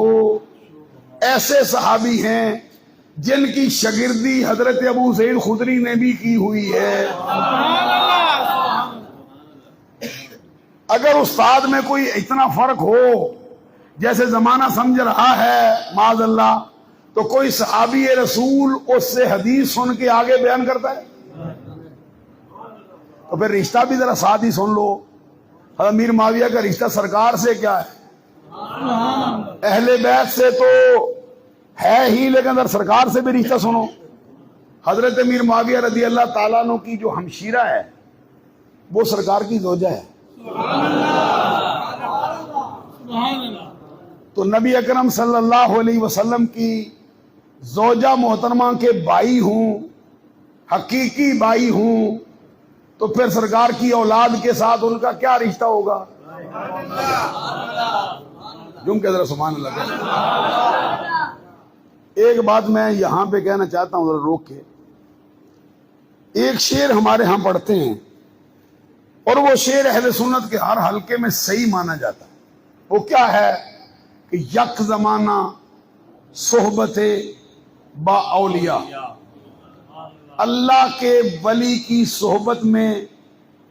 ایسے صحابی ہیں جن کی شاگردی حضرت ابو سعید خدری نے بھی کی ہوئی ہے. اگر استاد میں کوئی اتنا فرق ہو جیسے زمانہ سمجھ رہا ہے معاذ اللہ، تو کوئی صحابی رسول اس سے حدیث سن کے آگے بیان کرتا ہے تو پھر رشتہ بھی ذرا ساتھ ہی سن لو. امیر معاویہ کا رشتہ سرکار سے کیا ہے؟ اہل بیت سے تو ہے ہی، لیکن اگر سرکار سے بھی رشتہ سنو. حضرت امیر معاویہ رضی اللہ تعالیٰ عنہ کی جو ہمشیرہ ہے وہ سرکار کی زوجہ ہے. تو نبی اکرم صلی اللہ علیہ وسلم کی زوجہ محترمہ کے بھائی ہوں، حقیقی بھائی ہوں، تو پھر سرکار کی اولاد کے ساتھ ان کا کیا رشتہ ہوگا؟ جم کے ذرا سبحان اللہ. ایک بات میں یہاں پہ کہنا چاہتا ہوں ذرا روک کے. ایک شعر ہمارے ہاں پڑھتے ہیں اور وہ شعر اہل سنت کے ہر حلقے میں صحیح مانا جاتا ہے. وہ کیا ہے کہ یک زمانہ صحبت با اولیاء، اللہ کے ولی کی صحبت میں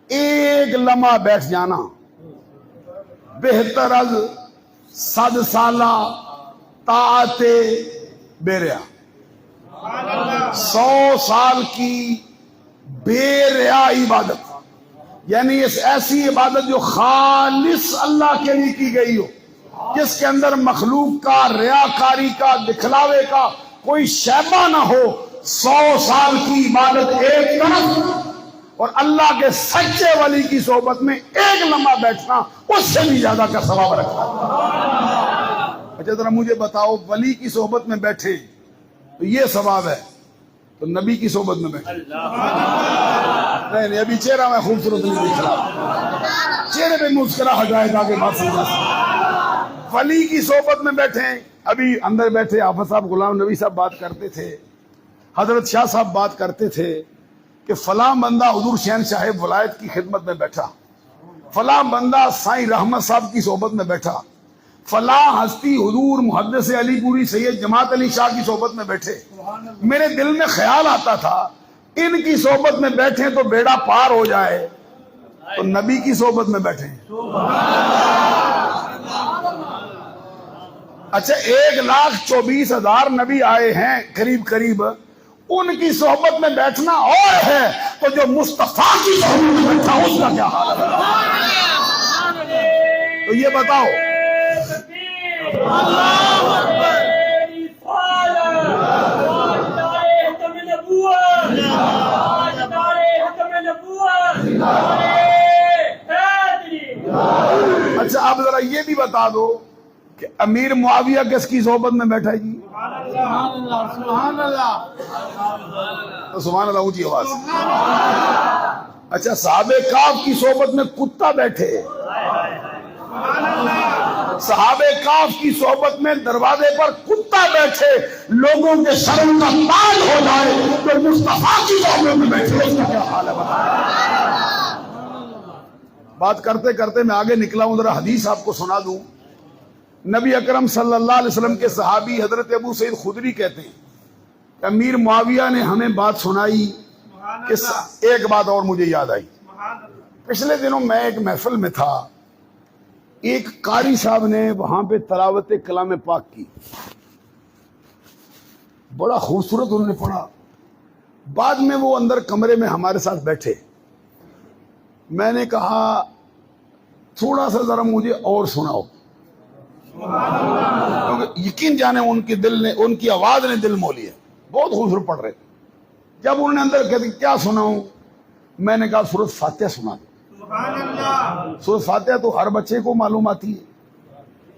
ایک لمحہ بیٹھ جانا بہتر از 100 سالہ طاعت بیریا. 100 سال کی بے ریا عبادت، یعنی اس ایسی عبادت جو خالص اللہ کے لیے کی گئی ہو، جس کے اندر مخلوق کا، ریاکاری کا، دکھلاوے کا کوئی شیبہ نہ ہو. 100 سال کی عبادت ایک طرف اور اللہ کے سچے ولی کی صحبت میں ایک لمحہ بیٹھنا اس سے بھی زیادہ کا ثواب رکھتا ہے. اچھا ذرا مجھے بتاؤ، ولی کی صحبت میں بیٹھے تو یہ ثواب ہے، تو نبی کی صحبت میں بیٹھے نہیں. ابھی چہرہ میں خوبصورت نہیں دیکھ رہا، چہرے پہ مسکراہٹ آئے تاکہ بات سمجھا. ولی کی صحبت میں بیٹھے، ابھی اندر بیٹھے حافظ صاحب غلام نبی صاحب بات کرتے تھے، حضرت شاہ صاحب بات کرتے تھے کہ فلاں بندہ حضور شہنشاہ ولایت کی خدمت میں بیٹھا، فلاں بندہ سائیں رحمت صاحب کی صحبت میں بیٹھا، فلاں ہستی حضور محدث علی پوری سید جماعت علی شاہ کی صحبت میں بیٹھے. میرے دل میں خیال آتا تھا ان کی صحبت میں بیٹھے تو بیڑا پار ہو جائے، تو نبی کی صحبت میں بیٹھے. اچھا 1,24,000 نبی آئے ہیں قریب قریب، ان کی صحبت میں بیٹھنا اور ہے، تو جو مصطفیٰ کی صحبت میں بیٹھا اس کا کیا حال ہے؟ تو یہ بتاؤ. اچھا اب ذرا یہ بھی بتا دو کہ امیر معاویہ کس کی صحبت میں بیٹھا ہے جی؟ سبحان اللہ. تو سبحان اللہ اونچی آواز. اچھا صحابہ کاف کی صحبت میں کتا بیٹھے، صحابہ کاف کی صحبت میں دروازے پر کتا بیٹھے، لوگوں کے سروں کا تاج ہو جائے، تو مصطفیٰ کی صحبت میں بیٹھے اس کا کیا حال ہے؟ بات کرتے کرتے میں آگے نکلا ہوں، ذرا حدیث آپ کو سنا دوں. نبی اکرم صلی اللہ علیہ وسلم کے صحابی حضرت ابو سعید خدری کہتے ہیں کہ امیر معاویہ نے ہمیں بات سنائی کہ ایک بات اور مجھے یاد آئی. پچھلے دنوں میں ایک محفل میں تھا، ایک قاری صاحب نے وہاں پہ تلاوت کلام پاک کی، بڑا خوبصورت انہوں نے پڑھا. بعد میں وہ اندر کمرے میں ہمارے ساتھ بیٹھے، میں نے کہا تھوڑا سا ذرا مجھے اور سناؤ، کیونکہ یقین جانے ان کی آواز نے دل مو لیا. بہت خوبصورت پڑھ رہے تھے. جب انہوں نے اندر کہتے کیا سناؤں, میں نے کہا سورۃ فاتحہ سنا دو. سورۃ فاتحہ تو ہر بچے کو معلوم آتی ہے.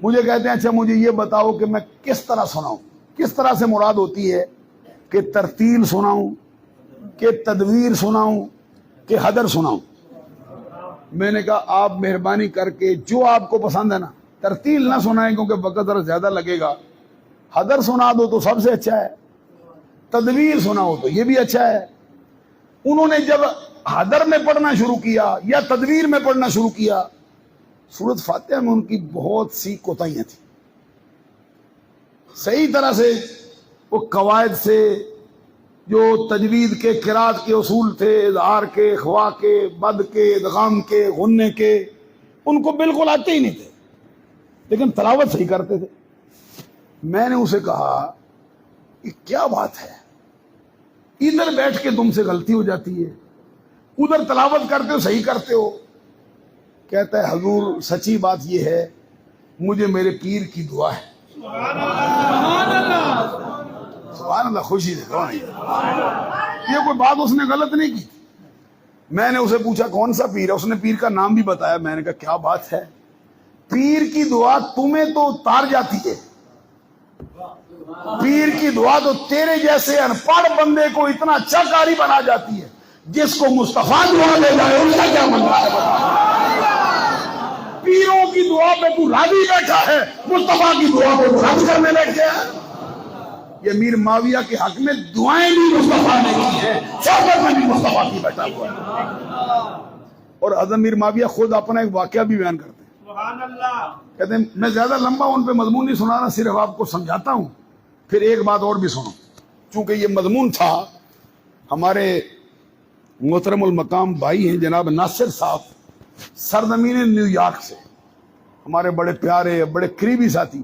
مجھے کہتے ہیں اچھا مجھے یہ بتاؤ کہ میں کس طرح سناؤں. کس طرح سے مراد ہوتی ہے کہ ترتیل سناؤں, کہ تدویر سناؤں, کہ حدر سناؤں. میں نے کہا آپ مہربانی کر کے جو آپ کو پسند ہے نا, ترتیل نہ سنائیں کیونکہ وقت ذرا زیادہ لگے گا. حدر سنا دو تو سب سے اچھا ہے, تدویر سناؤ تو یہ بھی اچھا ہے. انہوں نے جب حدر میں پڑھنا شروع کیا یا تدویر میں پڑھنا شروع کیا, سورۃ فاتحہ میں ان کی بہت سی کوتاہیاں تھیں. صحیح طرح سے وہ قواعد سے, جو تجوید کے قرات کے اصول تھے, اظہار کے, خوا کے, بد کے, ادغام کے, غننے کے, ان کو بالکل آتے ہی نہیں تھے, لیکن تلاوت صحیح کرتے تھے. میں نے اسے کہا یہ کیا بات ہے, ادھر بیٹھ کے تم سے غلطی ہو جاتی ہے, ادھر تلاوت کرتے ہو صحیح کرتے ہو. کہتا ہے حضور سچی بات یہ ہے مجھے میرے پیر کی دعا ہے. سبحان اللہ, خوشی سے کون ہے یہ کوئی بات اس نے غلط نہیں کی. میں نے اسے پوچھا کون سا پیر ہے, اس نے پیر کا نام بھی بتایا. میں نے کہا کیا بات ہے, پیر کی دعا تمہیں تو تار جاتی ہے, پیر کی دعا تو تیرے جیسے ان پڑھ بندے کو اتنا اچھا قاری بنا جاتی ہے. جس کو مصطفیٰ دعا دے جائے ان کا کیا منظر ہے بتا. پیروں کی دعا پہ تو راضی بیٹھا ہے, مصطفیٰ کی دعا پہ تو رد کرنے بیٹھ گیا. یہ امیر معاویہ کے حق میں دعائیں بھی مصطفیٰ نے کی ہیں, شہادت میں بھی مصطفیٰ کی بیٹھا ہوا ہے. اور حضرت امیر معاویہ خود اپنا ایک واقعہ بھی بیان کرتے ہیں. کہتے ہیں میں زیادہ لمبا ان پہ مضمون نہیں سنانا, صرف آپ کو سمجھاتا ہوں. پھر ایک بات اور بھی سنو, چونکہ یہ مضمون تھا. ہمارے محترم المقام بھائی ہیں جناب ناصر صاحب, سرزمین نیو یارک سے, ہمارے بڑے پیارے بڑے قریبی ساتھی.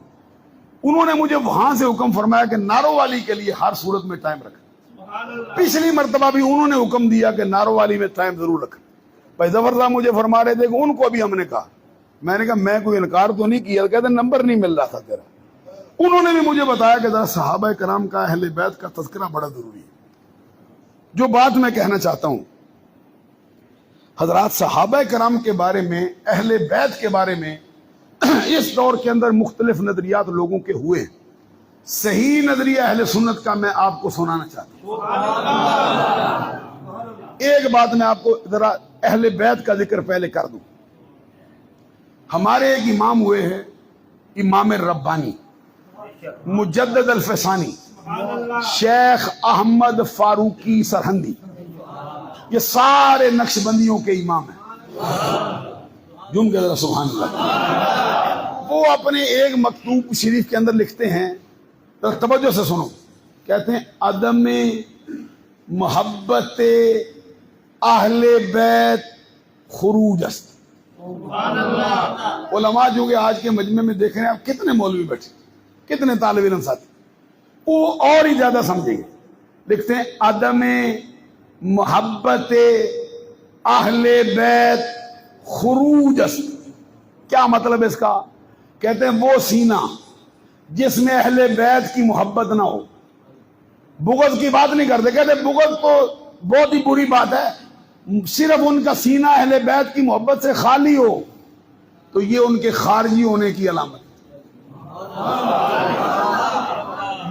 انہوں نے مجھے وہاں سے حکم فرمایا کہ نارووالی کے لیے ہر صورت میں ٹائم رکھیں. پچھلی مرتبہ بھی انہوں نے حکم دیا کہ نارووالی میں ٹائم ضرور رکھیں. بھائی ظفر صاحب مجھے فرما رہے تھے کہ ان کو بھی ہم نے کہا. میں نے کہا میں کوئی انکار تو نہیں کیا, کہتے نمبر نہیں مل رہا تھا تیرا. انہوں نے بھی مجھے بتایا کہ ذرا صحابہ کرام کا, اہل بیت کا تذکرہ بڑا ضروری ہے. جو بات میں کہنا چاہتا ہوں حضرات, صحابہ کرام کے بارے میں, اہل بیت کے بارے میں اس دور کے اندر مختلف نظریات لوگوں کے ہوئے. صحیح نظریہ اہل سنت کا میں آپ کو سنانا چاہتا ہوں. ایک بات میں آپ کو ذرا اہل بیت کا ذکر پہلے کر دوں. ہمارے ایک امام ہوئے ہیں, امام ربانی مجدد الفسانی, شیخ احمد فاروقی سرہندی. یہ سارے نقش بندیوں کے امام ہیں. جم کے ذرا سبحان اللہ. وہ اپنے ایک مکتوب شریف کے اندر لکھتے ہیں, توجہ سے سنو. کہتے ہیں عدم محبت اہل بیت خروج است. علماء جو کہ آج کے مجمع میں دیکھ رہے ہیں آپ, کتنے مولوی بیٹھے, کتنے طالب علم ساتھی, وہ اور ہی زیادہ سمجھیں گے. لکھتے ہیں عدم محبت اہل بیت خروج است. کیا مطلب اس کا؟ کہتے ہیں وہ سینہ جس میں اہل بیت کی محبت نہ ہو. بغض کی بات نہیں کرتے, کہتے بغض تو بہت ہی بری بات ہے, صرف ان کا سینہ اہل بیت کی محبت سے خالی ہو تو یہ ان کے خارجی ہونے کی علامت.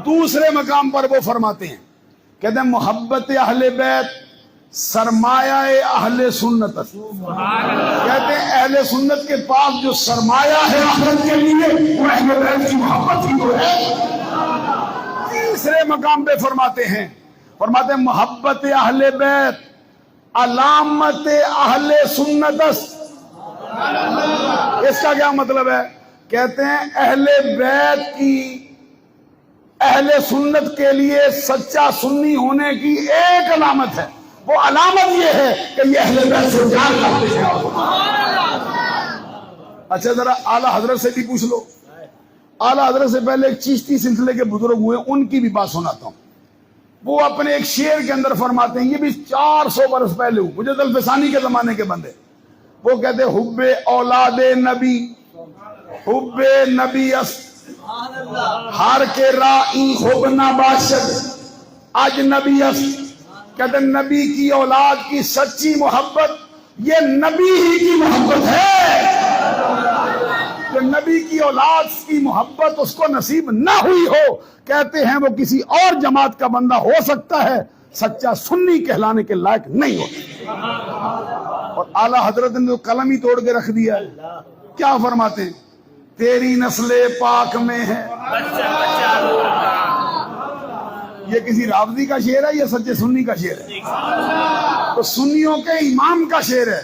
دوسرے مقام پر وہ فرماتے ہیں, کہتے ہیں محبت اہل بیت سرمایہ اہل سنت. کہتے ہیں اہل سنت کے پاس جو سرمایہ ہے آخرت کے لیے وہ اہل بیت کی محبت ہی تو ہے. تیسرے مقام پہ فرماتے ہیں محبت اہل بیت علامت اہل سنت. اس کا کیا مطلب ہے؟ کہتے ہیں اہل بیت کی, اہل سنت کے لیے سچا سنی ہونے کی ایک علامت ہے. وہ علامت یہ ہے کہ یہ اہل بیت سے پیار کرتے ہیں. اچھا ذرا اعلیٰ حضرت سے بھی پوچھ لو. اعلیٰ حضرت سے پہلے ایک چشتی سلسلے کے بزرگ ہوئے, ان کی بھی بات سناتا ہوں. وہ اپنے ایک شعر کے اندر فرماتے ہیں, یہ بھی 400 برس پہلے ہوں, مجھے الفسانی کے زمانے کے بندے. وہ کہتے حب اولاد نبی حب نبی است ہر کے رائی خوب نباشد اجنبی است. کہتے ہیں نبی کی اولاد کی سچی محبت یہ نبی ہی کی محبت ہے. جو نبی کی اولاد کی محبت اس کو نصیب نہ ہوئی ہو، کہتے ہیں وہ کسی اور جماعت کا بندہ ہو سکتا ہے، سچا سنی کہلانے کے لائق نہیں ہوتا. اور اعلیٰ حضرت نے تو قلم ہی توڑ کے رکھ دیا. کیا فرماتے ہیں؟ تیری نسل پاک میں ہے. یہ کسی رافضی کا شعر ہے یا سچے سنی کا شعر ہے؟ تو سنیوں کے امام کا شعر ہے.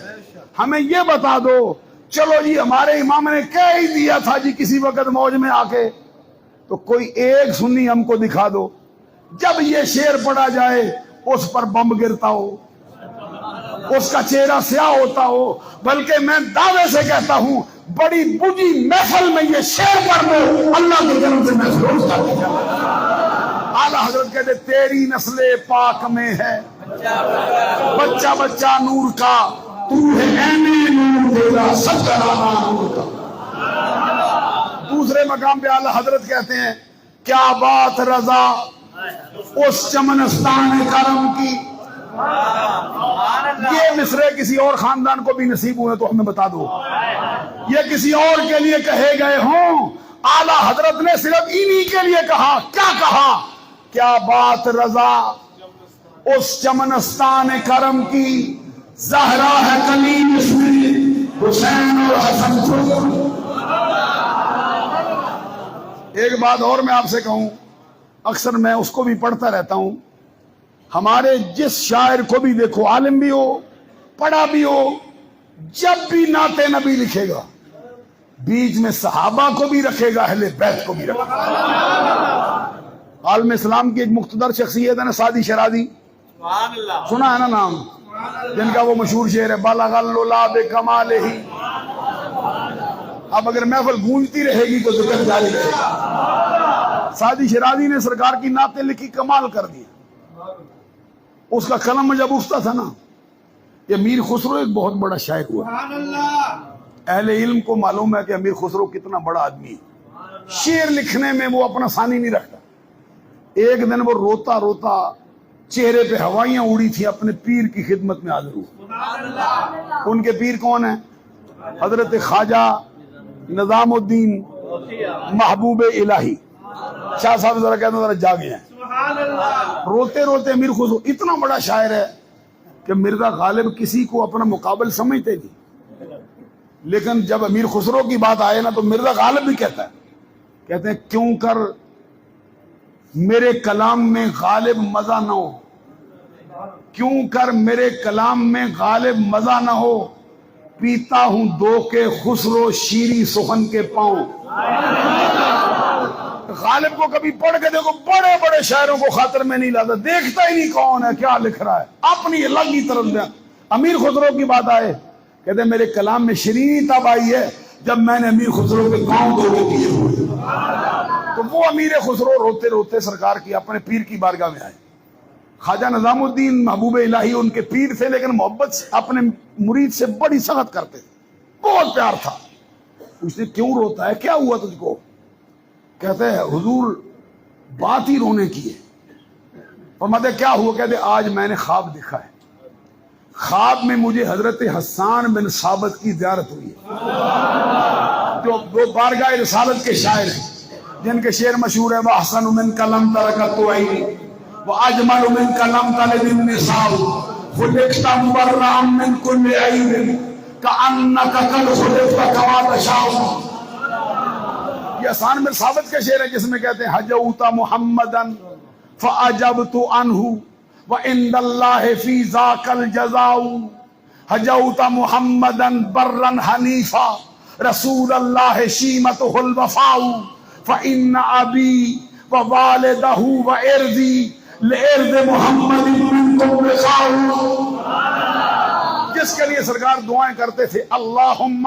ہمیں یہ بتا دو، چلو جی ہمارے امام نے کہہ ہی دیا تھا جی کسی وقت موج میں آ کے، تو کوئی ایک سنی ہم کو دکھا دو جب یہ شعر پڑھا جائے اس پر بم گرتا ہو، اس کا چہرہ سیاہ ہوتا ہو. بلکہ میں دعوے سے کہتا ہوں بڑی بجی محفل میں یہ شعر پڑھ دو، اللہ کی طرف سے محفوظ کر دیا. اعلیٰ حضرت کہتے تیری نسل پاک میں ہے بچہ بچہ نور کا، تو ہے عین نور تیرا سچرانا نور کا. دوسرے مقام پہ اعلیٰ حضرت کہتے ہیں کیا بات رضا اس چمنستان کرم کی. یہ مصرے کسی اور خاندان کو بھی نصیب ہوئے تو ہمیں بتا دو، یہ کسی اور کے لیے کہے گئے ہوں. اعلیٰ حضرت نے صرف انہی کے لیے کہا. کیا کہا؟ کیا بات رضا اس چمنستان کرم کی، زہرا ہے کلیم اس میں حسین اور حسن کو. ایک بات اور میں آپ سے کہوں، اکثر میں اس کو بھی پڑھتا رہتا ہوں. ہمارے جس شاعر کو بھی دیکھو، عالم بھی ہو پڑھا بھی ہو، جب بھی نعت نبی لکھے گا بیچ میں صحابہ کو بھی رکھے گا، اہل بیت کو بھی رکھے گا. عالم اسلام کی ایک مقتدر شخصیت ہے نا سعدی شرازی، سنا ہے نا نام، جن کا وہ مشہور شعر ہے بالغ الللا بکمالہ. اب اگر محفل گونجتی رہے گی تو ذکر جاری رہے گا. سعدی شرازی نے سرکار کی نعتیں لکھی، کمال کر دی. اس کا قلم جب اٹھتا تھا نا، یہ امیر خسرو ایک بہت بڑا شاعر ہوا. اہل علم کو معلوم ہے کہ امیر خسرو کتنا بڑا آدمی ہے. شعر لکھنے میں وہ اپنا ثانی نہیں رکھتا. ایک دن وہ روتا روتا چہرے پہ ہوائیاں اڑی تھی، اپنے پیر کی خدمت میں حاضر ہوا. ان کے پیر کون ہیں؟ حضرت خواجہ نظام الدین محبوب الہی. شاہ صاحب ذرا کہتے ہیں ذرا جاگے ہیں. روتے روتے امیر خسرو اتنا بڑا شاعر ہے کہ مرزا غالب کسی کو اپنا مقابل سمجھتے نہیں، لیکن جب امیر خسرو کی بات آئے نا تو مرزا غالب بھی کہتا ہے، کہتے ہیں کیوں کر میرے کلام میں غالب مزہ نہ ہو، کیوں کر میرے کلام میں غالب مزہ نہ ہو، پیتا ہوں دو کے خسرو شیریں سخن کے پاؤں. غالب کو کبھی پڑھ کے دیکھو، بڑے بڑے شاعروں کو خاطر میں نہیں لاتا، دیکھتا ہی نہیں کون ہے کیا لکھ رہا ہے، اپنی الگ ہی طرف دیا. امیر خسرو کی بات آئے، کہتے ہیں میرے کلام میں شیرینی تب آئی ہے جب میں نے امیر خسرو کے پاؤں دھو کے دیے ہوئے. تو وہ امیر خسرو روتے روتے سرکار کی اپنے پیر کی بارگاہ میں آئے. خواجہ نظام الدین محبوب الہی ان کے پیر تھے، لیکن محبت سے اپنے مرید سے بڑی سخت کرتے تھے، بہت پیار تھا. اس نے کیوں روتا ہے، کیا ہوا تجھ کو؟ کہتے ہیں حضور بات ہی رونے کی ہے. فرماتے کیا ہوا؟ کہتے آج میں نے خواب دیکھا ہے، خواب میں مجھے حضرت حسان بن ثابت کی زیارت ہوئی ہے، جو وہ بارگاہ رسالت کے شاعر ہیں، جن کے شعر مشہور ہے وَأَحْسَنُ مِنْكَ لَمْ تَرَكَتُ عَيْنِي وَأَجْمَلُ مِنْكَ لَمْ تَلِدِ النِّسَاءُ خُلِقْتَ مُبَرَّأً مِنْ كُلِّ عَيْبٍ كَأَنَّكَ قَدْ خُلِقْتَ كَمَا تَشَاءُ. یہ حسان بن ثابت کے شعر ہے جس میں کہتے ہیں حجوت محمدًا فَأَجَبْتُ عَنْهُ وَإِنَّ اللَّهِ فِي ذَاكَ الْجَزَاءُ حجوت محمدًا بَرًّا حَنِيفًا رسول اللہ شیمتہ الوفاء فإن أبي ووالده وإرضي لإرض محمد منكم لقاء. جس کے لیے سرکار دعائیں کرتے تھے اللہم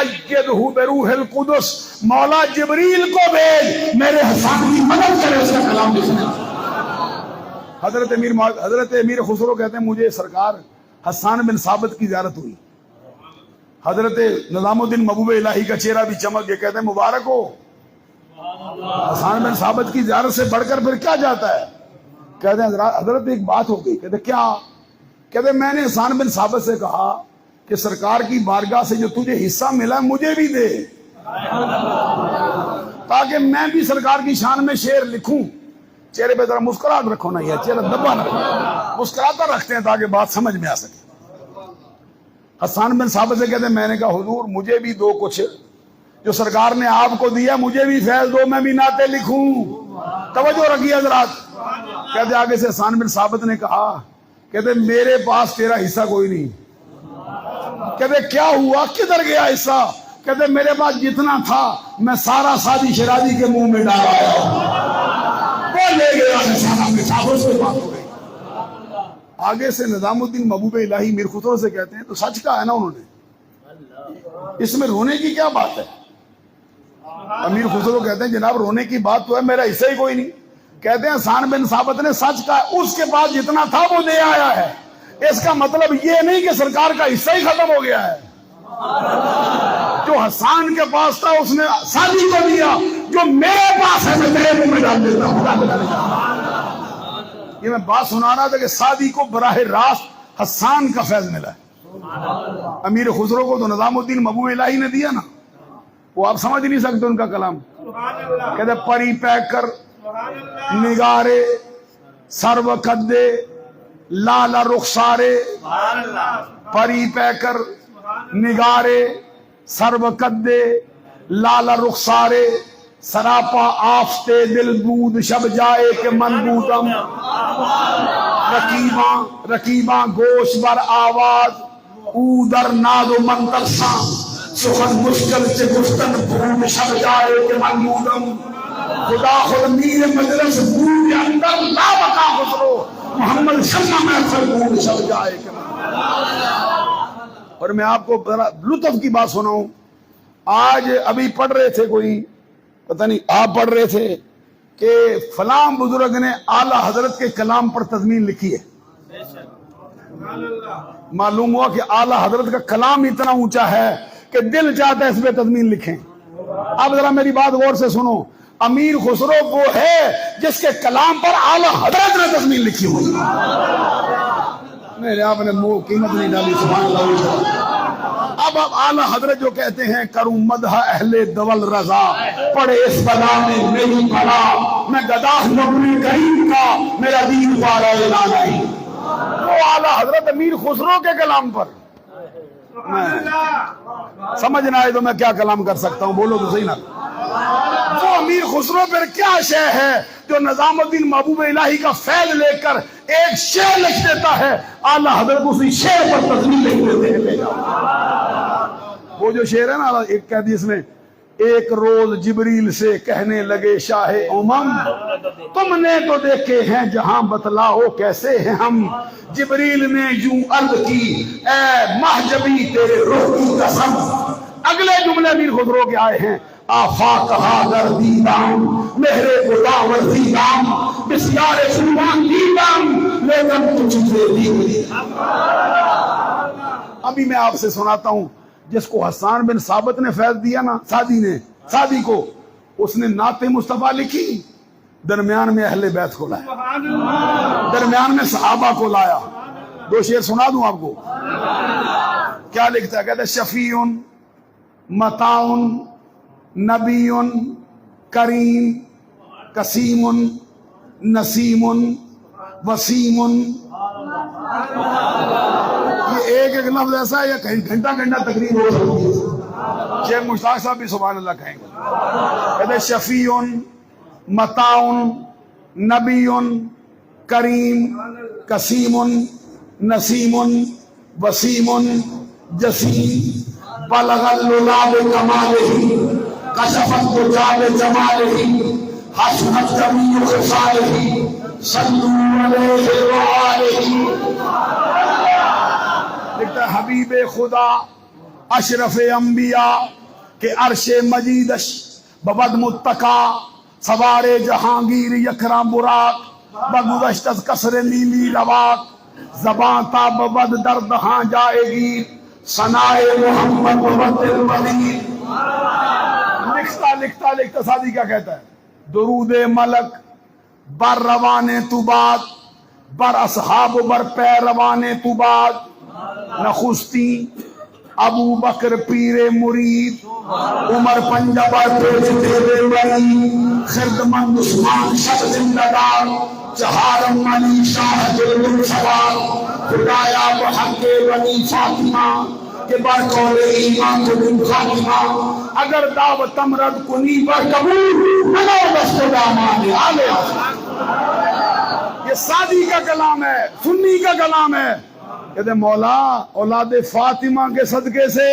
ایدہ بروح القدس، مولا جبریل کو بھیج میرے حسان کی مدد کرے اس کا کلام لکھنے. حضرت امیر خسرو کہتے ہیں مجھے سرکار حسان بن ثابت کی زیارت ہوئی. حضرت نظام الدین محبوب الہی کا چہرہ بھی چمک گیا. کہتے ہیں مبارک ہو، حسان بن ثابت کی زیارت سے بڑھ کر پھر کیا جاتا ہے؟ کہتے ہیں حضرت ایک بات ہو گئی. کہتے کیا؟ کہتے میں نے حسان بن ثابت سے کہا کہ سرکار کی بارگاہ سے جو تجھے حصہ ملا مجھے بھی دے، تاکہ میں بھی سرکار کی شان میں شعر لکھوں. چہرے پہ ذرا مسکراہٹ رکھو نا، یہ چہرہ دبا نہ رکھو، مسکراتا رکھتے ہیں تاکہ بات سمجھ میں آ سکے. حسان بن ثابت سے کہتے ہیں میں نے کہا حضور مجھے بھی دو کچھ، جو سرکار نے آپ کو دیا مجھے بھی فیض دو، میں بھی نعتیں لکھوں. توجہ رکھیے حضرات. کہتے آگے سے حسان بن ثابت نے کہا، کہتے میرے پاس تیرا حصہ کوئی نہیں. کہتے کیا ہوا، کدھر گیا حصہ؟ کہتے میرے پاس جتنا تھا میں سارا سادی شرازی کے منہ میں ڈال آیا، وہ لے گیا. حسان بن ثابت سے بات ہو گئی. آگے سے نظام الدین محبوب الہی میر خسرو سے کہتے ہیں تو سچ کہا ہے نا انہوں نے، اس میں رونے کی کیا بات ہے؟ امیر خسرو کہتے ہیں جناب رونے کی بات تو ہے، میرا حصہ ہی کوئی نہیں. کہتے ہیں حسان بن ثابت نے سچ کہا، اس کے پاس جتنا تھا وہ دے آیا ہے. اس کا مطلب یہ نہیں کہ سرکار کا حصہ ہی ختم ہو گیا ہے. جو حسان کے پاس تھا اس نے سادی کو دیا، جو میرے پاس ہے میں تیرے منہ میں ڈال دیتا ہوں. یہ میں بات سنا رہا تھا کہ سادی کو براہ راست حسان کا فیض ملا ہے. امیر خسرو کو تو نظام الدین محبوب الہی نے دیا نا، وہ آپ سمجھ نہیں سکتے ان کا کلام. کہتے پری پہ کر نگارے سرو کدے لال رخسارے، پری پہ کر نگارے سرو کدے لال رخسارے، سراپا آفتے دل بود شب جائے کہ من بودم، رکیباں گوش بر آواز او در ناد و منترساں، سخن مشکل سے گفتن بود شب جائے کہ من بودم، خدا خود میر مجلس بود اندر لا بقا خسرو، محمد شمع محفل بود شب جائے کہ من بودم. اور میں آپ کو لطف کی بات سناؤں. آج ابھی پڑھ رہے تھے، کوئی پتہ نہیں آپ پڑھ رہے تھے کہ فلاں بزرگ نے اعلیٰ حضرت کے کلام پر تضمین لکھی ہے. معلوم ہوا کہ اعلیٰ حضرت کا کلام اتنا اونچا ہے کہ دل چاہتا ہے اس پہ تضمین لکھیں. اب ذرا میری بات غور سے سنو. امیر خسرو وہ ہے جس کے کلام پر اعلیٰ حضرت نے تضمین لکھی ہوئی. نہیں آپ نے منہ قیمت نہیں ڈالی، سبحان اللہ. اب اعلیٰ حضرت جو کہتے ہیں کروں مدح اہل دول رضا، پڑھے اس بلا میں میری بلا، میں گدا ہوں اپنے کریم کا، میرا دین پارا اعلان نہیں. وہ اعلیٰ حضرت امیر خسرو کے کلام پر سمجھ نہ آئے تو میں کیا کلام کر سکتا ہوں، بولو تو صحیح نا. وہ امیر خسرو پر کیا شے ہے جو نظام الدین محبوب الہی کا فیض لے کر ایک شعر لکھ دیتا ہے، اعلیٰ حضرت اسی شعر پر تضمین لکھ دیتے ہیں. وہ جو شعر ہے نا ایک کہہ دی اس میں، ایک روز جبریل سے کہنے لگے شاہ امم، تم نے تو دیکھے ہیں جہاں بتلاؤ کیسے ہیں ہم. جبریل نے یوں عرض کی اے محجبی تیرے روح کی قسم. اگلے جملے امیر خسرو کے آئے ہیں، آفاق ہادر دیدام مہر خداور دیدام بسیار سلمان دیدام لیکن تجھ سے دی. ابھی میں آپ سے سناتا ہوں جس کو حسان بن ثابت نے فیض دیا نا، سادی کو، اس نے نعت مصطفیٰ لکھی، درمیان میں اہل بیت کو لایا، درمیان میں صحابہ کو لایا. دو شعر سنا دوں آپ کو. کیا لکھتا ہے؟ کہتے شفیعن متاعن نبی کریم قسیم نسیم وسیم. یہ ایک لفظ ایسا ہے یا گھنٹہ تقریر ہو سکتی ہے. شیخ مشتاق صاحب بھی سبحان اللہ کہیں گے. کہتے شفیع متاع نبی کریم قسیم نسیم وسیم جسیم، بلغ الللاب کمالہ کشفت بجاب جمالہ حسنت جمیع خصالہ صلوا علیہ وآلہ. لکھتا ہے حبیب خدا اشرف انبیاء کے عرش مجیدش ببد متقا، سوار جہانگیر یکرام براق بگذشت از قصر نیلی رواق، زباں تا ببد دردہاں جائے گی ثنائے محمد ببد المدین. لکھتا سادی کیا کہتا ہے؟ درود ملک بر روانے تو بعد بر اصحاب بر پیروانے تو بعد نخستی ابو بکر پیر مرید عمر پنجہ بر پیش تیرے بنی خردمند عثمان شب زندگان چہارم منی شاہ جلد سوار خدایا بحق بنی فاطمہ کہ بر قول ایمان کو دن خاتمہ اگر دعوتم رد کنی بر قبول منو دست دامان آلے. یہ سادی کا کلام ہے، سنی کا کلام ہے. کہتے مولا اولاد فاطمہ کے صدقے سے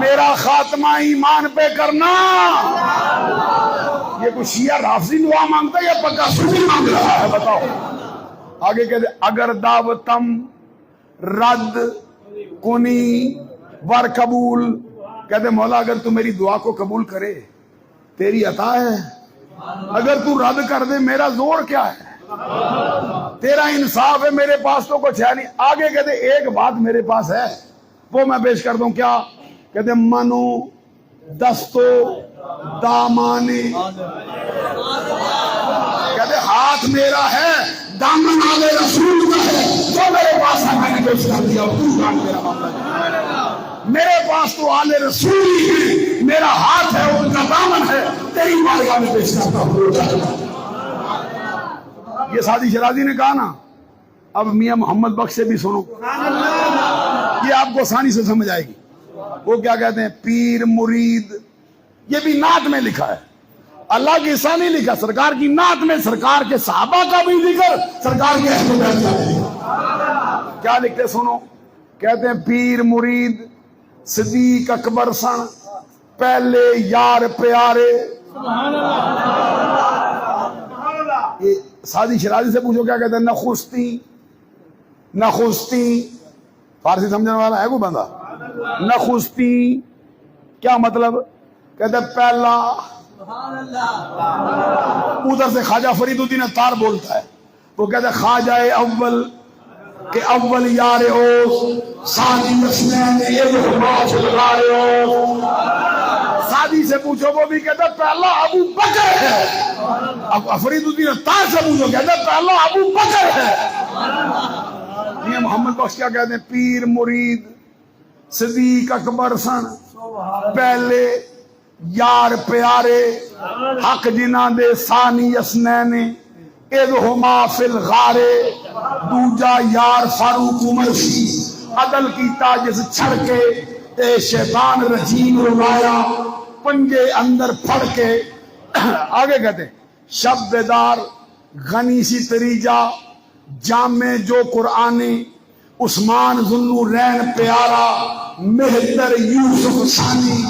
میرا خاتمہ ایمان پہ کرنا. یہ کوئی شیعہ رافضی دعا مانگتا ہے یا پکا سنی مانگ رہا ہے؟ بتاؤ. آگے کہتے اگر دعوتم رد کنی ور قبول. کہتے مولا اگر تو میری دعا کو قبول کرے تیری عطا ہے، اگر تو رد کر دے میرا زور کیا ہے؟ تیرا انصاف ہے، میرے پاس تو کچھ ہے نہیں. آگے کہتے ایک بات میرے پاس ہے وہ میں پیش کر دوں. کیا کہتے؟ منو دستو دامانے. کہتے ہاتھ میرا ہے، دامن آل رسول کا ہے، جو میرے پاس ہے میں نے پیش کر دیا. میرا معاملہ میرے پاس تو آل رسول ہی ہے، میرا ہاتھ ہے، ان کا دامن ہے، تیری بارگاہ میں پیش کرتا ہوں. یہ سادی شرازی نے کہا نا. اب میاں محمد بخش سے بھی سنو، یہ آپ کو آسانی سے سمجھ آئے گی. وہ کیا کہتے ہیں؟ پیر مرید. یہ بھی نعت میں لکھا ہے، اللہ کی حصہ نہیں لکھا. سرکار کی نعت میں سرکار کے صحابہ کا بھی ذکر، سرکار کے اہل بیت کا بھی ذکر. کیا لکھتے سنو. کہتے ہیں پیر مرید صدیق اکبر سن پہلے یار پیارے. یہ سادی شرازی سے پوچھو کیا کہتے ہیں؟ نخستی فارسی سمجھنے والا ہے کوئی بندہ؟ نخستی کیا مطلب؟ کہتے ہیں پہلا. ادھر سے خواجہ فرید الدین اتار بولتا ہے، وہ کہتے ہیں خواجہ اول کہ اول یار اوس ثانی مسنین ابہما فی الغار اوس. سادی سے پوچھو وہ بھی کہتا ہے پہلا ابو بکر ہے. اب فرید الدین اتار سے پوچھو کہتا ہے پہلا ابو بکر ہے. یہ محمد بخش کیا کہتے ہیں؟ پیر مرید صدیق اکبر سن پہلے یار پیارے حق جنہ دے ثانی اسنین اذہما فی الغار. دوجا یار فاروق عمر سی عدل کیتا جس چھڑ کے تے شیطان رجیم روایا پنجے اندر پھڑ کے. آگے کہتے شب بیدار غنی سی تریجا جامع جو قرآنی عثمان ذوالنورین پیارا مہتر یوسف ثانی.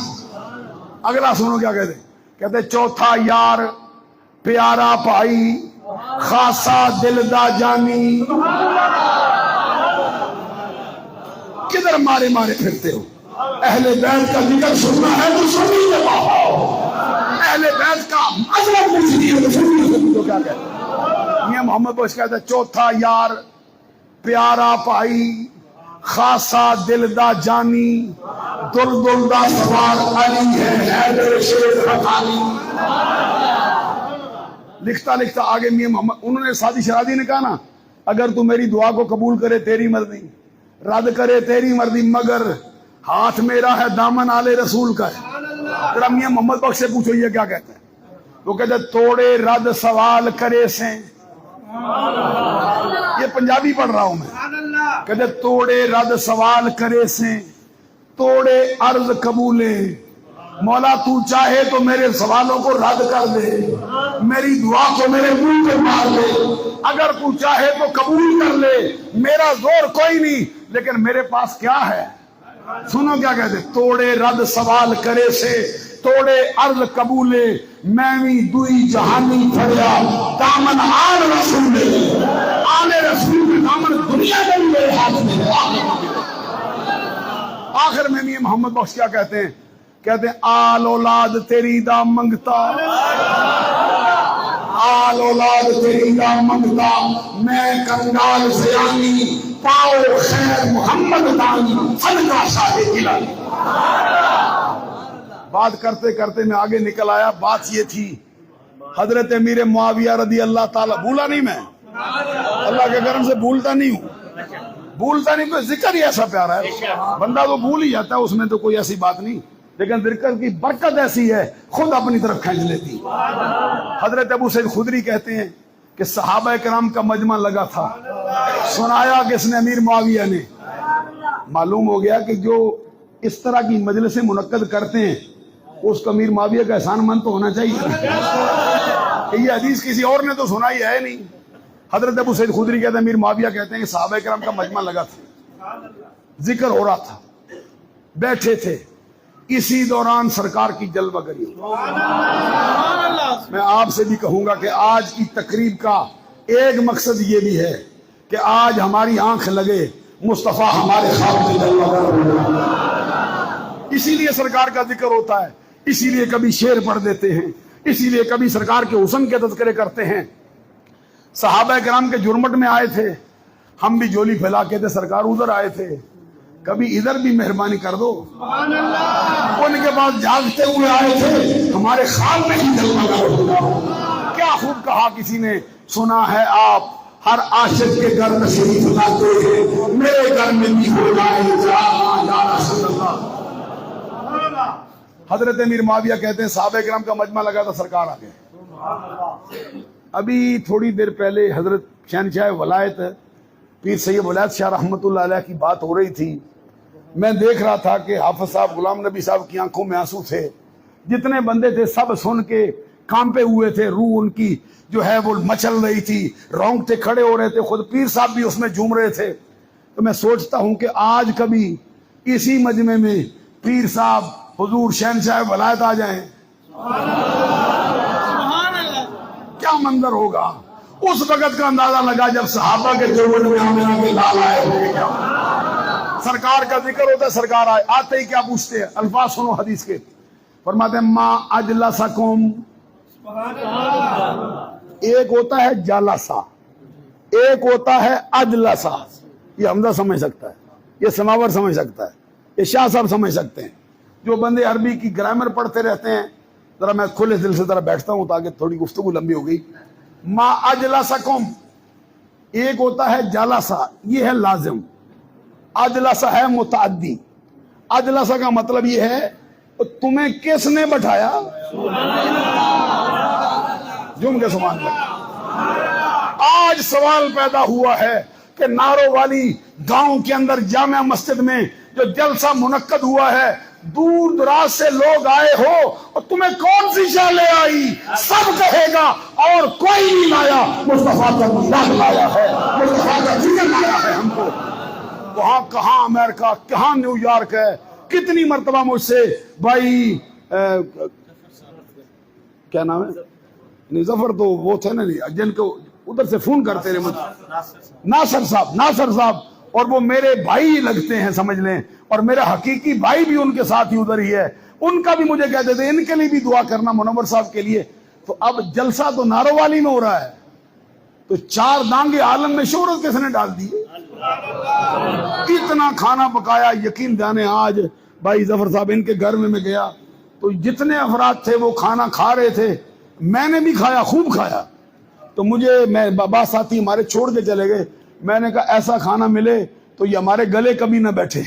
اگلا سنو کیا کہتے؟ کہتے چوتھا یار پیارا بھائی خاصا دل دا جانی. کدھر مارے مارے پھرتے ہو؟ اہل بیت کا ذکر سننا ہے تو سنی لگاؤ. اہل بیت کا عظمت پوچھنی ہے تو سنی. تو کیا کہتے میاں محمد بخش کہتے چوتھا یار پیارا بھائی خاصا دل دا جانی دل دل دا سوار علی ہے حیدر شیر رکھانی. لکھتا لکھتا آگے میاں محمد انہوں نے سادی شرازی نے کہا نا اگر تو میری دعا کو قبول کرے تیری مرضی، رد کرے تیری مرضی، مگر ہاتھ میرا ہے، دامن آل رسول کا ہے. ذرا میاں محمد بخش سے پوچھو یہ کیا کہتے ہیں. وہ کہتے توڑے رد سوال کرے سے. یہ پنجابی پڑھ رہا ہوں میں. کہتے توڑے رد سوال کرے سے توڑے عرض قبولے. مولا تو چاہے تو میرے سوالوں کو رد کر دے، میری دعا کو میرے منہ پہ مار دے. اگر تو چاہے تو قبول کر لے، میرا زور کوئی نہیں، لیکن میرے پاس کیا ہے؟ سنو کیا کہتے توڑے رد سوال کرے سے توڑے عرض قبولے. میں بھی دوئی جہانی پھڑیا دامن آل رسول. آل رسول کے دامن دنیا میں بھی میرے ہاتھ میں ہے. آخر میں میاں محمد بخش کیا کہتے ہیں؟ کہتے ہیں آل اولاد تیری دا منگتا، آل اولاد تیری دا منگتا، میں کنگال زیانی پاؤ خیر محمد دانی صدقہ شاہ الہی. بات کرتے کرتے میں آگے نکل آیا. بات یہ تھی حضرت امیر معاویہ رضی اللہ تعالیٰ, بھولا نہیں میں, اللہ کے کرم سے بھولتا نہیں ہوں, بھولتا نہیں, کوئی ذکر ہی ایسا پیارا ہے, بندہ تو بھول ہی جاتا ہے, اس میں تو کوئی ایسی بات نہیں, لیکن ذکر کی برکت ایسی ہے خود اپنی طرف کھینچ لیتی. حضرت ابو سعید خدری کہتے ہیں کہ صحابہ کرام کا مجمع لگا تھا, سنایا کس نے؟ امیر معاویہ نے. معلوم ہو گیا کہ جو اس طرح کی مجلسیں منعقد کرتے ہیں اس کا امیر معاویہ کا احسان مند تو ہونا چاہیے. یہ حدیث کسی اور نے تو سنائی ہے نہیں. حضرت ابو سعید خدری کہتے ہیں امیر معاویہ کہتے ہیں کہ صحابہ کرام کا مجمع لگا تھا, ذکر ہو رہا تھا, بیٹھے تھے, اسی دوران سرکار کی جلوہ گری. میں آپ سے بھی کہوں گا کہ آج کی تقریب کا ایک مقصد یہ بھی ہے کہ آج ہماری آنکھ لگے مصطفیٰ ہمارے خواب میں جلوہ گر. اسی لیے سرکار کا ذکر ہوتا ہے, اسی لیے کبھی شعر پڑھ دیتے ہیں, اسی لیے کبھی سرکار کے حسن کے تذکرے کرتے ہیں. صحابہ کرام کے جرمٹ میں آئے تھے, ہم بھی جولی پھیلا کے تھے, سرکار ادھر آئے تھے, کبھی ادھر بھی مہربانی کر دو. ان کے بعد جاگتے ہوئے آئے تھے, ہمارے خواب میں ہی جلوہ گر ہو. کیا خوب کہا کسی نے, سنا ہے آپ ہر عاشق کے گھر تشریف لاتے ہیں, میرے گھر میں بھی ہو جائے یا رسول اللہ. حضرت امیر معاویہ کہتے ہیں صحابہ کرام کا مجمع لگا تھا, سرکار آ گئے. ابھی تھوڑی دیر پہلے حضرت شہنشاہ ولایت پیر سید ولایت شاہ رحمۃ اللہ علیہ کی بات ہو رہی تھی. میں دیکھ رہا تھا کہ حافظ صاحب غلام نبی صاحب کی آنکھوں میں آنسو تھے, جتنے بندے تھے سب سن کے کانپے ہوئے تھے, روح ان کی جو ہے وہ مچل رہی تھی, رونگٹے کھڑے ہو رہے تھے, خود پیر صاحب بھی اس میں جھوم رہے تھے. تو میں سوچتا ہوں کہ آج کبھی اسی مجمع میں پیر صاحب حضور شہنشاہ ولایت آ جائیں, کیا منظر ہوگا. اس وقت کا اندازہ لگا جب صحابہ کے جرمٹ میں آمنہ کے لال آئے ہوئے. سرکار کا ذکر ہوتا ہے, سرکار آئے, آتے ہی کیا پوچھتے ہیں؟ الفاظ سنو حدیث کے. فرماتے ہیں ما اجلسکم, ایک ہوتا ہے جالسا, ایک ہوتا ہے اجلسا. یہ حمزہ سمجھ سکتا ہے, یہ سماور سمجھ سکتا ہے, یہ شاہ صاحب سمجھ سکتے ہیں. جو بندے عربی کی گرامر پڑھتے رہتے ہیں, ذرا میں کھلے دل سے ذرا بیٹھتا ہوں تاکہ تھوڑی گفتگو لمبی ہو گئی. ما اجلسکم, ایک ہوتا ہے جالسا, یہ ہے لازم, اجلسا ہے متعدی. اجلسا کا مطلب یہ ہے تمہیں کس نے بٹھایا, جم کے سبحان اللہ. آج سوال پیدا ہوا ہے کہ نارو والی گاؤں کے اندر جامع مسجد میں جو جلسہ منعقد ہوا ہے, دور دراز سے لوگ آئے ہو, اور تمہیں کون سی شاہ لے آئی؟ سب کہے گا اور کوئی نہیں لایا, مصطفیٰ کا مذاق لایا ہے, مصطفیٰ کا ذکر لایا ہے ہم کو. وہاں کہاں امریکہ, کہاں نیو یارک ہے, کتنی مرتبہ مجھ سے بھائی کیا نام ہے, نہیں ظفر تو وہ تھے نا جن کو ادھر سے فون کرتے رہے, ناصر صاحب, اور وہ میرے بھائی لگتے ہیں سمجھ لیں, اور میرا حقیقی بھائی بھی ان کے ساتھ ہی ادھر ہی ہے. ان کا بھی مجھے کہتے تھے ان کے لیے بھی دعا کرنا, منور صاحب کے لیے. تو اب جلسہ تو نارووالی میں ہو رہا ہے, تو چار دانگے عالم میں شہرت کس نے ڈال دی؟ اتنا کھانا پکایا, یقین جانے آج بھائی ظفر صاحب ان کے گھر میں گیا تو جتنے افراد تھے وہ کھانا کھا رہے تھے, میں نے بھی کھایا, خوب کھایا. تو مجھے میں بابا ساتھی ہمارے چھوڑ کے چلے گئے, میں نے کہا ایسا کھانا ملے تو یہ ہمارے گلے کبھی نہ بیٹھے.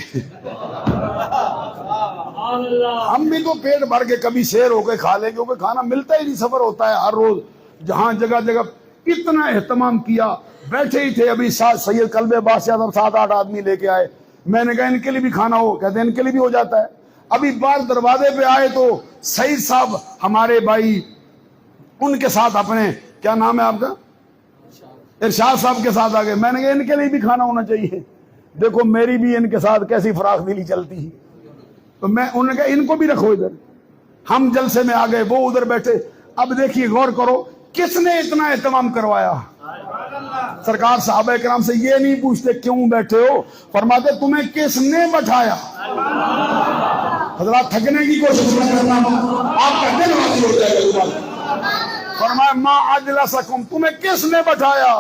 ہم بھی تو پیٹ بھر کے کبھی شیر ہو کے کھا لیں, کیونکہ کھانا ملتا ہی نہیں, سفر ہوتا ہے ہر روز, جہاں جگہ جگہ اتنا اہتمام کیا. بیٹھے ہی تھے, ابھی سید قلب بادشاہ صاحب 7-8 آدمی لے کے آئے. میں نے کہا ان کے لیے بھی کھانا ہو, کہتے ہیں ان کے لیے بھی ہو جاتا ہے. ابھی بار دروازے پہ آئے تو سعید صاحب ہمارے بھائی, ان کے ساتھ اپنے کیا نام ہے آپ کا, ارشاد صاحب کے ساتھ آ گئے. میں نے کہا ان کے لیے بھی کھانا ہونا چاہیے. دیکھو میری بھی ان کے ساتھ کیسی فراخ دلی چلتی ہے. تو میں انہوں نے کہا ان کو بھی رکھو ادھر. ہم جلسے میں آ گئے, وہ ادھر بیٹھے. اب دیکھیے غور کرو کس نے اتنا اہتمام کروایا. سرکار صحابہ کرام سے یہ نہیں پوچھتے کیوں بیٹھے ہو, فرماتے تمہیں کس نے بٹھایا. حضرات تھکنے کی کوشش نہ کرنا, آپ کا دل راضی ہو جائے گا. فرمایا ما اجلسکم, تمہیں کس نے بٹھایا.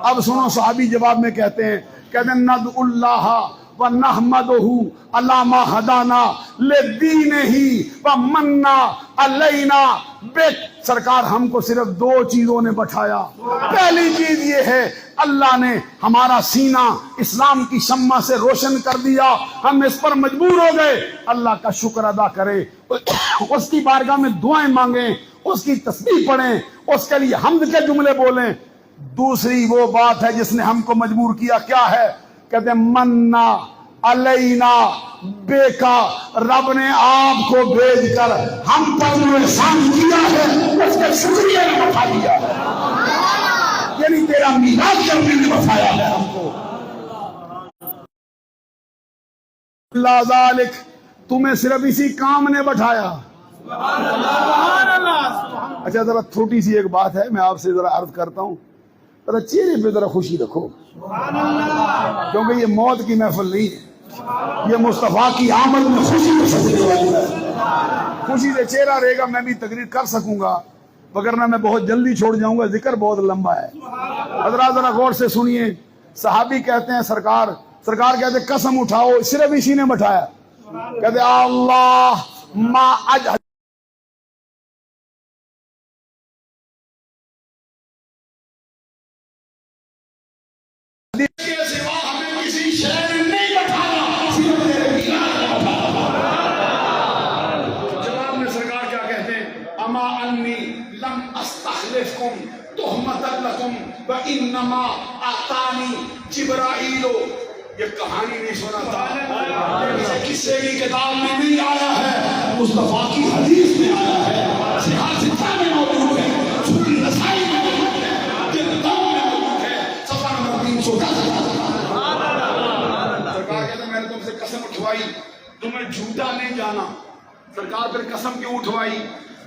اب سنو صحابی جواب میں کہتے ہیں ندعو اللہ ونحمدہ علی ما ہدانا لدینہ ومنا علینا سرکار ہم کو صرف دو چیزوں نے بٹھایا. پہلی چیز یہ ہے اللہ نے ہمارا سینہ اسلام کی شمع سے روشن کر دیا, ہم اس پر مجبور ہو گئے. اللہ کا شکر ادا کرے, اس کی بارگاہ میں دعائیں مانگیں, اس کی تسبیح پڑھیں, اس کے لیے حمد کے جملے بولیں. دوسری وہ بات ہے جس نے ہم کو مجبور کیا, کیا ہے؟ کہتے ہیں منا علینا بے کا, رب نے آپ کو بھیج کر ہم پر جو احسان کیا ہے اس کا شکریہ نے بتا دیا ہے, یعنی تیرا میلاد کرنے نے بتایا ہے ہم کو. اللہ ذالک, تمہیں صرف اسی کام نے بٹھایا. اچھا ذرا چھوٹی سی ایک بات ہے, میں آپ سے ذرا عرض کرتا ہوں, ذرا چہرے پہ ذرا خوشی رکھو, کیونکہ یہ موت کی محفل نہیں ہے, یہ مصطفیٰ کی آمد میں خوشی کو سجنے والی ہے. خوشی سے چہرہ رہے گا میں بھی تقریر کر سکوں گا, وگرنہ میں بہت جلدی چھوڑ جاؤں گا, ذکر بہت لمبا ہے. حضرات ذرا غور سے سنیے. صحابی کہتے ہیں سرکار کہتے ہیں قسم اٹھاؤ, صرف اسی نے بٹھایا. کہتے اللہ ما اجہد وَإِنَّمَا آتَانِي جِبْرَائِیلُ. یہ کہانی نہیں سناتا, یہ قصے کی کتاب میں نہیں آیا ہے, مصطفیٰ کی حدیث میں آیا ہے, صحیح ستہ میں موجود ہے, سنن نسائی میں موجود ہے, جلدوں میں موجود ہے, صفحہ نمبر 310. سرکار کہتے ہیں میں نے تم سے قسم اٹھوائی, تمہیں جھوٹا نہیں جانا. سرکار پھر قسم کیوں اٹھوائی؟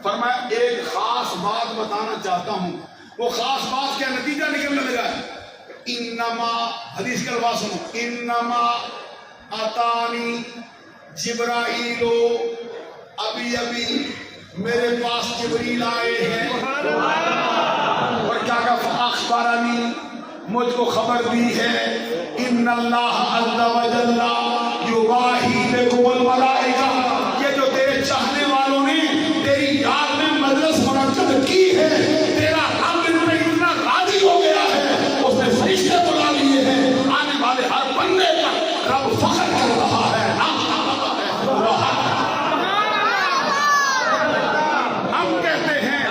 فرمایا ایک خاص بات بتانا چاہتا ہوں. وہ خاص بات کیا نتیجہ نکلنے لگا ہے؟ انما, حدیث کے الفاظ سنو, انما آتانی جبرائیل, ابھی میرے پاس جبریل آئے ہیں, اور کیا کہا؟ اخبرنی, مجھ کو خبر دی ہے, ان اللہ عز و جل یباہی بکم الملائکہ, یہ جو تیرے چاہنے والوں نے تیری یاد میں مجلس منعقد کی ہے, تیرا رب ان میں اتنا راضی ہو گیا ہے, اس نے فرشتے بلا لیے ہیں, آنے والے ہر بندے پر رب فخر کر رہا ہے. ہم کہتے ہیں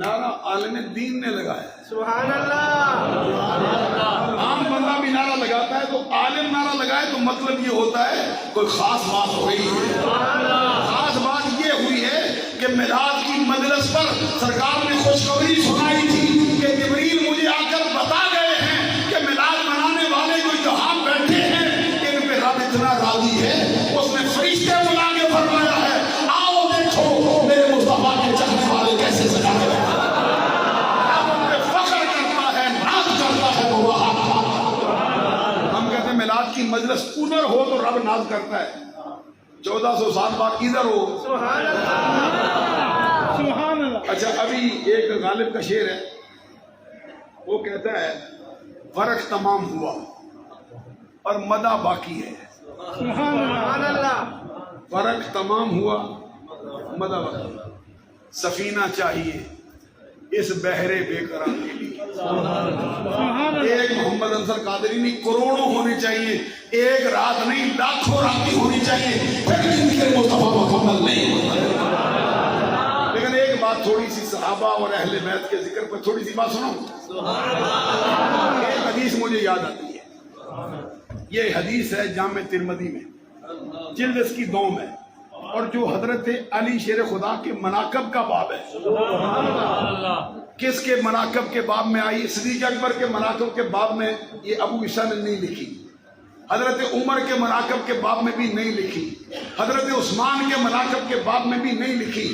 نعرہ عالم دین نے لگایا. سبحان اللہ. عام بندہ بھی نعرہ لگاتا ہے, تو عالم نعرہ لگائے تو مطلب یہ ہوتا ہے کوئی خاص بات ہوئی ہے. خاص بات یہ ہوئی ہے کہ میلاد کی مجلس پر سرکار نے خوشخبری سنائی تھی کہ جبریل مجھے آ کر بتا گئے ہیں کہ میلاد منانے والے جو یہاں بیٹھے ہیں ان پہ رب اتنا راضی ہے, اس نے فرشتے بلا کے فرمایا ہے آؤ دیکھو میرے مصطفیٰ کے چاہنے والے کیسے سجا گئے. میلاد کی مجلس ادھر ہو تو رب ناز کرتا ہے, 1400 سال بعد ادھر ہو. سبحان اللہ. اچھا ابھی ایک غالب کا شعر ہے, وہ کہتا ہے فرق تمام ہوا اور مدہ باقی ہے. سبحان اللہ. فرق تمام ہوا مدہ باقی. سفینہ چاہیے اس بحرے بے قرار کے لیے. ایک محمد انصر قادری نہیں, کروڑوں ہونے چاہیے, ایک رات نہیں لاکھوں راتیں ہونی چاہیے, پھر ذکر مصطفیٰ مکمل نہیں ہوتا. لیکن ایک بات تھوڑی سی صحابہ اور اہل بیت کے ذکر پر تھوڑی سی بات سنو. ایک حدیث مجھے یاد آتی ہے, یہ حدیث ہے جامع ترمذی میں, جلد اس کی 2 میں, اور جو حضرت علی شیر خدا کے مناقب کا باب ہے. کس کے مناقب کے باب میں آئی؟ صدیق اکبر کے مناقب کے باب میں یہ ابو عیسیٰ نے نہیں لکھی, حضرت عمر کے مناقب کے باب میں بھی نہیں لکھی, حضرت عثمان کے مناقب کے باب میں بھی نہیں لکھی.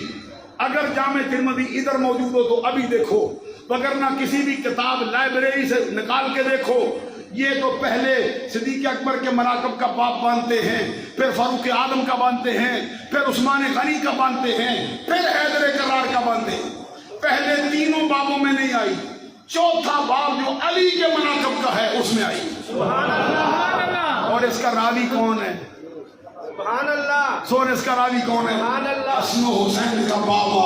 اگر جامع ترمذی ادھر موجود ہو تو ابھی دیکھو, وگرنہ کسی بھی کتاب لائبریری سے نکال کے دیکھو, یہ تو پہلے صدیق اکبر کے مناقب کا باب باندھتے ہیں، پھر فاروق اعظم کا باندھتے ہیں، پھر عثمان غنی کا باندھتے ہیں، پھر حیدر کرار کا باندھتے ہیں۔ پہلے تینوں بابوں میں نہیں آئی، چوتھا باب جو علی کے مناقب کا ہے اس میں آئی۔ سبحان اللہ، اور اس کا راوی کون ہے؟ سبحان اللہ، سور اس کا راوی کون ہے؟ سبحان اللہ، حسن و حسین کا بابا،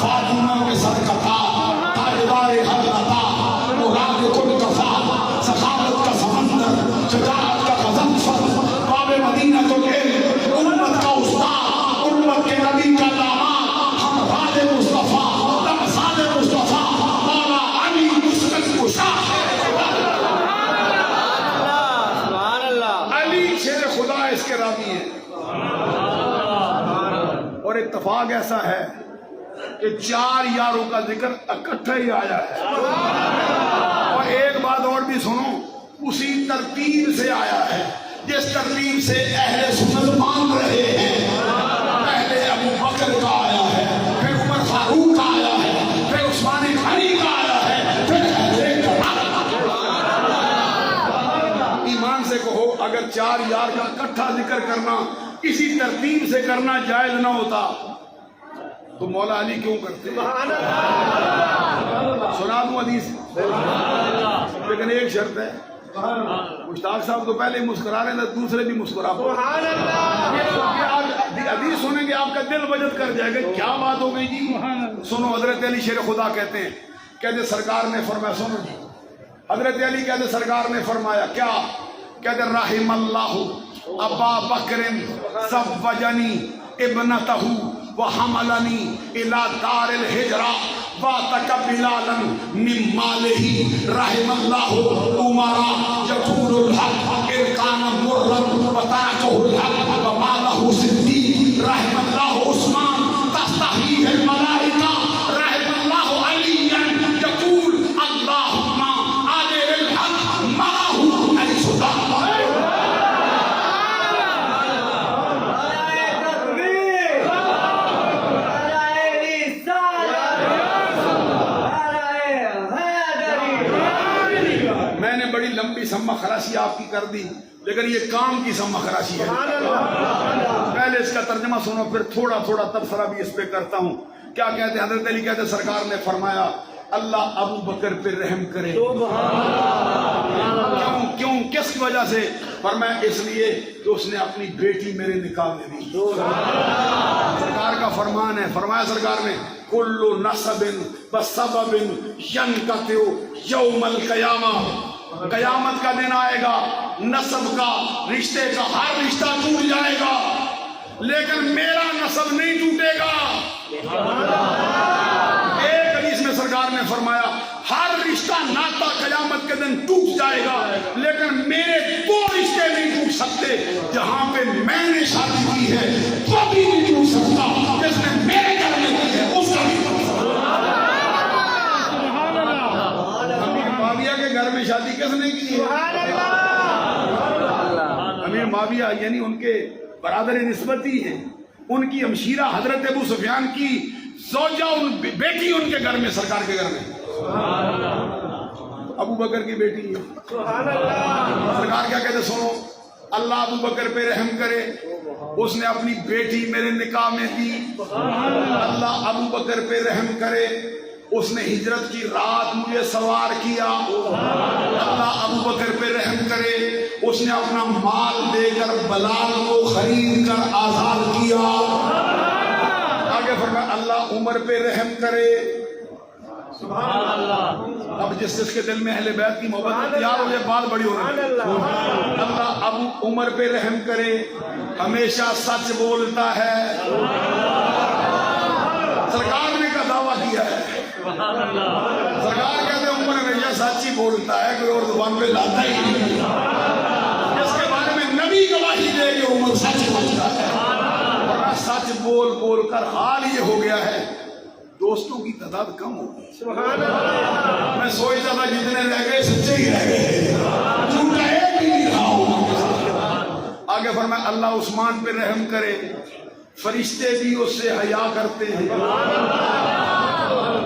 فاطمہ کے سر کا تاج، تاجدار ہر عطا، مراد کل کفا، سخاوت کا سمندر، شجاعت کا غضنفر، باب مدینہ تو علم، امت کا استاد، امت کے نبی کا داماد، ہم راز مصطفیٰ، تمثال مصطفیٰ، مولا علی مشکل کشا۔ سبحان اللہ، علی شیر خدا اس کے راوی ہیں۔ اور اتفاق ایسا ہے کہ 4 یاروں کا ذکر اکٹھا ہی آیا ہے۔ اور ایک بات اور بھی سنو، اسی ترتیب سے آیا ہے جس ترتیب سے اہل سنت مان رہے ہیں۔ پہلے ابو بکر کا آیا ہے، پھر عمر فاروق کا آیا ہے، پھر عثمان غنی کا آیا ہے، پھر حیدر کرار۔ ایمان سے کہو اگر 4 یار کا اکٹھا ذکر کرنا اسی ترتیب سے کرنا جائز نہ ہوتا تو مولا علی کیوں کرتے؟ سنا دوں حدیث، لیکن ایک شرط ہے، مشتاق صاحب تو پہلے مسکرا رہے تھے، دوسرے بھی مسکرا۔ حدیث سنیں گے آپ کا دل وجد کر جائے گا، کیا بات ہو گئی جی۔ سنو، حضرت علی شیر خدا کہتے ہیں، کہتے سرکار نے فرمایا، سنو جی، حضرت علی کہتے سرکار نے فرمایا کیا؟ کہتے رحم اللہ ابا بکر زوجنی ابنتہ وحملنی الی دار الہجرہ واتک بلالا من مالہ، رحم اللہ عمرا یقول الحق ارکان مرا وترکہ الحق ومالہ صدیق، رحم اللہ عثمان تستحیہ الملائکہ، رحم اللہ علی یقول اللہم آجر الحق معہ علی صدق۔ لمبی سما خراشی آپ کی کر دی، لیکن یہ کام کی سما خراشی ہے۔ پہلے اس کا ترجمہ سنو، پھر تھوڑا تھوڑا تبصرہ بھی اس پہ کرتا ہوں۔ کیا کہتے ہیں حضرت علی؟ کہتے سرکار نے فرمایا اللہ ابو بکر پہ رحم کرے۔ کیوں کس کی وجہ سے؟ فرمایا اس لیے کہ اس نے اپنی بیٹی میرے نکاح میں دی۔ سرکار کا فرمان ہے، فرمایا سرکار نے کل نسب بسبب ینقطع یوم القیامہ، قیامت کا دن آئے گا، نسب کا، رشتے کا ہر رشتہ ٹوٹ جائے گا، لیکن میرا نسب نہیں ٹوٹے گا۔ ایک حدیث میں سرکار نے فرمایا ہر رشتہ ناتا قیامت کے دن ٹوٹ جائے گا، لیکن میرے 2 رشتے نہیں ٹوٹ سکتے۔ جہاں پہ میں نے شادی کی ہے وہ بھی نہیں ٹوٹ سکتا، جس نے میرے گھر میں کی ہے اس کا بھی ٹوٹ سکتا۔ معاویہ کے گھر میں شادی کس نے کی ہے؟ امیر معاویہ یعنی ان کے برادر نسبتی ہیں، ان کی ہمشیرہ حضرت ابو سفیان کی زوجہ بیٹی ان کے گھر میں، سرکار کے گھر میں ابو بکر کی بیٹی ہے۔ سرکار کیا کہتے سنو، اللہ ابو بکر پہ رحم کرے، اس نے اپنی بیٹی میرے نکاح میں دی۔ اللہ ابو بکر پہ رحم کرے، اس نے ہجرت کی رات مجھے سوار کیا۔ اللہ ابو بکر پہ رحم کرے، اس نے اپنا مال دے کر بلال کو خرید کر آزاد کیا۔ آگے فرمایا اللہ عمر پہ رحم کرے۔ سبحان اللہ۔ اب جس جس کے دل میں اہل بیت کی محبت تیار ہو جائے بات بڑی ہو رہی ہے۔ اللہ ابو عمر پہ رحم کرے، ہمیشہ سچ بولتا ہے۔ سرکار نے کا دعویٰ کیا ہے، سرکار کہتے ہیں عمر ہمیشہ سچ ہی بولتا ہے، کوئی اور زبان پہ لاتا ہی نہیں۔ اس کے بارے میں نبی گواہی دے کہ عمر سچ بولتا ہے، ورنہ سچ بول بول کر حال یہ ہو گیا ہے دوستوں کی تعداد کم ہو گئی۔ میں سوچتا تھا جتنے رہ گئے سچے ہی رہ گئے، جھوٹا ایک بھی نہیں رہا ہوگا۔ آگے فرمایا اللہ عثمان پہ رحم کرے، فرشتے بھی اس سے حیا کرتے ہیں۔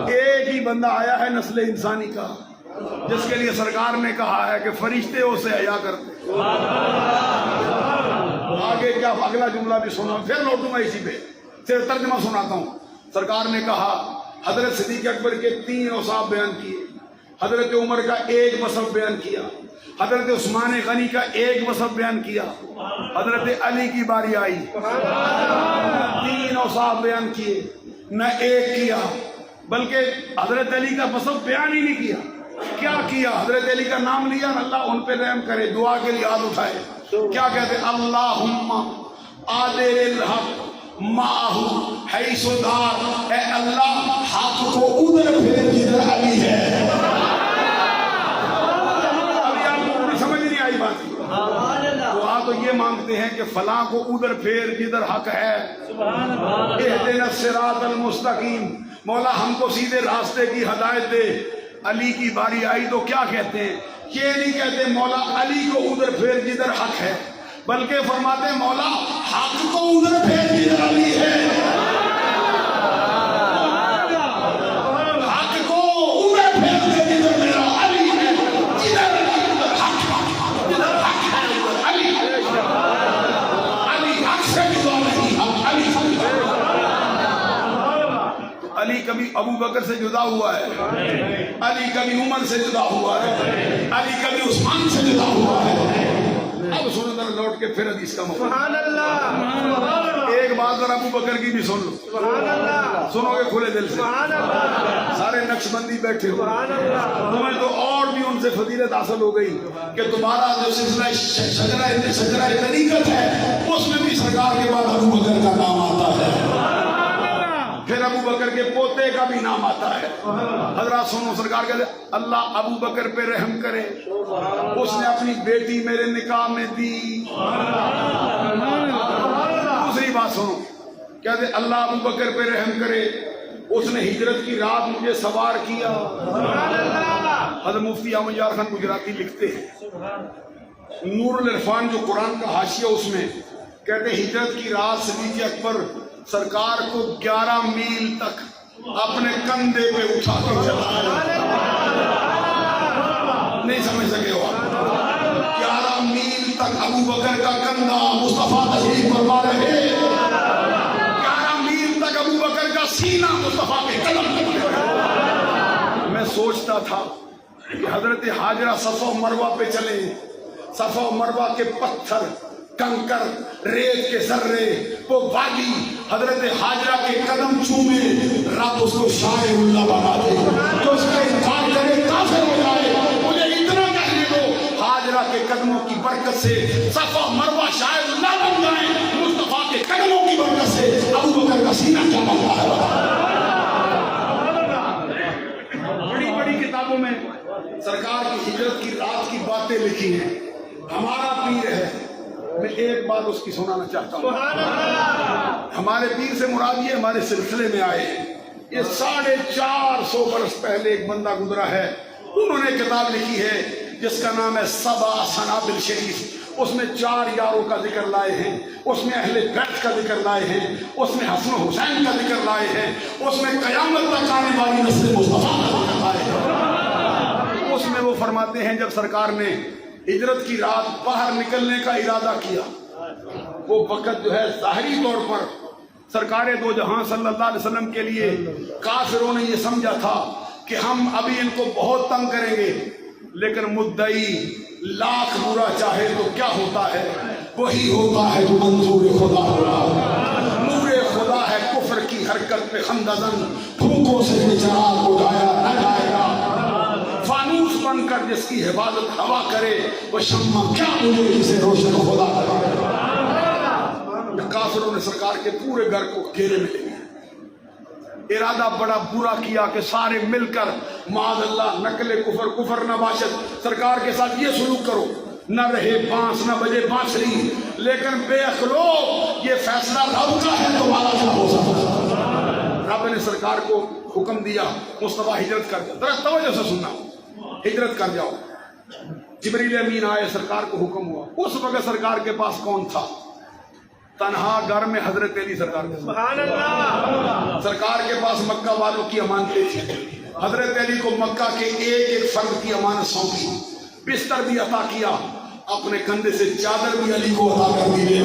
ایک ہی بندہ آیا ہے نسل انسانی کا جس کے لیے سرکار نے کہا ہے کہ فرشتے اسے حیا کرتے. آگے کیا اگلا جملہ بھی سنا, پھر لوٹوں گا اسی پہ, صرف ترجمہ سناتا ہوں. سرکار نے کہا, حضرت صدیق اکبر کے 3 اوصاف بیان کیے, حضرت عمر کا 1 وصف بیان کیا, حضرت عثمان غنی کا 1 وصف بیان کیا, حضرت علی کی باری آئی 3 اوصاف بیان کیے, نہ 1 کیا بلکہ حضرت علی کا وصف بیان ہی نہیں کیا. کیا کیا؟ حضرت علی کا نام لیا, اللہ ان پہ رحم کرے, دعا کے لیے ہاتھ اٹھائے. کیا کہتے؟ اللہم آدر الحق ماہو حیث دار, اے اللہ حق کو ادھر پھیر جدھر علی ہے. ابھی آپ کو پوری سمجھ نہیں آئی بات. دعا تو یہ مانگتے ہیں کہ فلاں کو ادھر پھیر جدھر حق ہے. اہدنا الصراط المستقیم, مولا ہم کو سیدھے راستے کی ہدایت دے. علی کی باری آئی تو کیا کہتے ہیں؟ یہ نہیں کہتے مولا علی کو ادھر پھیر جدھر حق ہے, بلکہ فرماتے مولا حق کو ادھر پھیر جدھر علی ہے. حق کو ادھر پھیر دے جدھر میرا علی ہے. جدھر حق ہے ادھر علی ہے. علی حق سے جدا نہیں, حق علی سے جدا. علی کبھی ابو بکر سے جدا ہوا ہے, علی کبھی عمر سے جدا ہوا ہے, علی کبھی عثمان سے جدا ہوا ہے. اب سنو ذرا لوٹ کے پھر حدیث کا مفہوم. سبحان اللہ. ایک بات ذرا ابو بکر کی بھی سن لو, سبحان اللہ. سنو گے کھلے دل سے. سبحان اللہ. سارے نقش بندی بیٹھے ہو, سبحان اللہ. تمہیں تو اور بھی ان سے فضیلت حاصل ہو گئی کہ تمہارا جو سلسلہ شجرہ طریقت ہے اس میں بھی سرکار کے بعد ابو بکر کا نام آتا ہے, پھر ابو بکر کے پوتے کا بھی نام آتا ہے. حضرات سنو, سرکار کہتے اللہ ابو بکر پہ رحم کرے, اس نے اپنی بیٹی میرے نکاح میں دی. دوسری بات سنو, کہتے اللہ ابو بکر پہ رحم کرے, اس نے ہجرت کی رات مجھے سوار کیا. حضرت مفتی احمد یار خان گجراتی لکھتے ہیں نور العرفان جو قرآن کا حاشیہ, اس میں کہتے ہجرت کی رات صدیق اکبر سرکار کو 11 میل تک اپنے کندھے پہ اٹھا کے چلا. نہیں سمجھ سکے ہو, 11 میل تک ابو بکر کا کندھا مصطفیٰ تشریف فرما رہے, 11 میل تک ابو بکر کا سینہ مصطفیٰ کے قدم پہ. میں سوچتا تھا کہ حضرت حاجرہ صفا و مروہ پہ چلے, صفا و مروہ کے پتھر, کنکر, ریت کے ذرے, وہ وادی حضرت حاجرہ کے قدم چومے, رب اس کو شاہ اللہ بنا دے. جو اس کا انکار کرے کافر ہو جائے. مجھے اتنا کہنے دو, حاجرہ کے قدموں کی برکت سے صفا مروہ شاہ اللہ بن جائیں, مصطفیٰ کے قدموں کی برکت سے ابو بکر کا سینہ کیا بنتا ہے. بڑی بڑی کتابوں میں سرکار کی ہجرت کی رات کی باتیں لکھی ہیں. ہمارا پیر ہے, میں ایک بات اس کی سنانا چاہتا ہوں. ہمارے پیر سے مراد یہ ہمارے سلسلے میں آئے ہیں. یہ 450 برس پہلے ایک بندہ گزرا ہے, انہوں نے کتاب لکھی ہے جس کا نام ہے سبع سنابل شریف. اس میں 4 یاروں کا ذکر لائے ہیں, اس میں اہل بیت کا ذکر لائے ہیں, اس میں حسن و حسین کا ذکر لائے ہیں, اس میں قیامت تک آنے والی نسل مصطفیٰ کا ذکر لائے ہیں. اس میں وہ فرماتے ہیں جب سرکار نے ہجرت کی رات باہر نکلنے کا ارادہ کیا, وہ وقت جو ہے ظاہری طور پر سرکار دو جہاں صلی اللہ علیہ وسلم کے لیے کافروں نے یہ سمجھا تھا کہ ہم ابھی ان کو بہت تنگ کریں گے, لیکن مدعی لاکھ برا چاہے تو کیا ہوتا ہے, وہی ہوتا ہے جو منظور خدا ہوتا. نور خدا ہے کفر کی حرکت پہ خندزن, پھونکوں سے چراغ اٹھایا نہ جائے گا. فانوس بن کر جس کی حفاظت ہوا کرے, وہ شمع کیا مجھے اسے روشن خدا کرے. کافروں نے سرکار کے پورے گھر کو گھیرے میں لے لیا. ارادہ بڑا برا کیا کہ سارے مل کر معاذ اللہ نقل کفر, کفر نہ باشد, سرکار کے ساتھ یہ سلوک کرو, نہ رہے بانس نہ بجے بانسری. لیکن بے عقلو, یہ فیصلہ رب کا ہے, تمہارا کیا ہو سکتا. رب نے سرکار کو حکم دیا مصطفیٰ ہجرت کر جاؤ. ذرا توجہ سے سننا, ہجرت کر جاؤ. جبریل امین آئے, سرکار کو حکم ہوا. اس وقت سرکار کے پاس کون تھا؟ تنہا گھر میں حضرت علی سرکار کے. سبحان اللہ. سرکار کے پاس مکہ والوں کی امانتیں تھیں, حضرت علی کو مکہ کے ایک ایک فرد کی امانت سونپی، بستر بھی عطا کیا، اپنے کندھے سے چادر بھی علی کو عطا کر دی.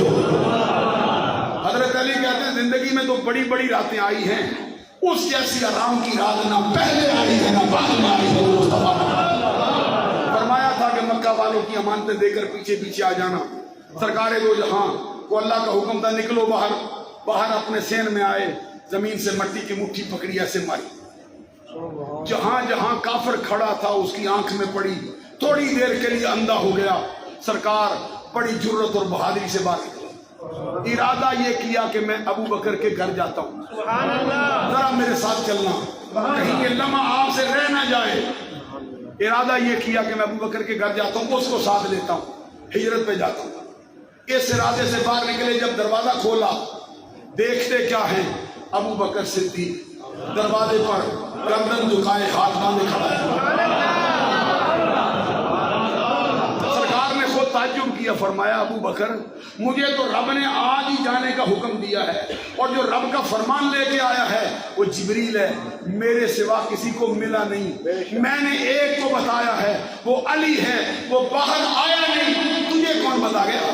حضرت علی کہتے ہیں زندگی میں تو بڑی بڑی راتیں آئی ہیں، اس جیسی آرام کی رات نہ پہلے آئی ہے نہ بعد میں آئی ہے. فرمایا تھا کہ مکہ والوں کی امانتیں دے کر پیچھے پیچھے آ جانا. سرکار دو جہاں کو اللہ کا حکم تھا نکلو باہر. باہر اپنے سین میں آئے، زمین سے مٹی کی مٹھی پکڑی ایسے ماری. جہاں جہاں کافر کھڑا تھا اس کی آنکھ میں پڑی، تھوڑی دیر کے لیے اندھا ہو گیا. سرکار بڑی جرت اور بہادری سے باہر نکلے. ارادہ یہ کیا کہ میں ابو بکر کے گھر جاتا ہوں، ذرا میرے ساتھ چلنا، کہیں یہ لمحہ آپ سے رہ نہ جائے. ارادہ یہ کیا کہ میں ابو بکر کے گھر جاتا ہوں، اس کو ساتھ لیتا ہوں، ہجرت پہ جاتا ہوں. اس ارادے سے باہر نکلے. جب دروازہ کھولا دیکھتے کیا ہے؟ ابو بکر صدیق دروازے پر گردن جھکائے ہاتھ باندھے کھڑا ہے. سرکار نے خود تعجب کیا، فرمایا ابو بکر مجھے تو رب نے آج ہی جانے کا حکم دیا ہے، اور جو رب کا فرمان لے کے آیا ہے وہ جبریل ہے، میرے سوا کسی کو ملا نہیں. میں نے ایک کو بتایا ہے وہ علی ہے، وہ باہر آیا نہیں. تجھے کون بتا گیا؟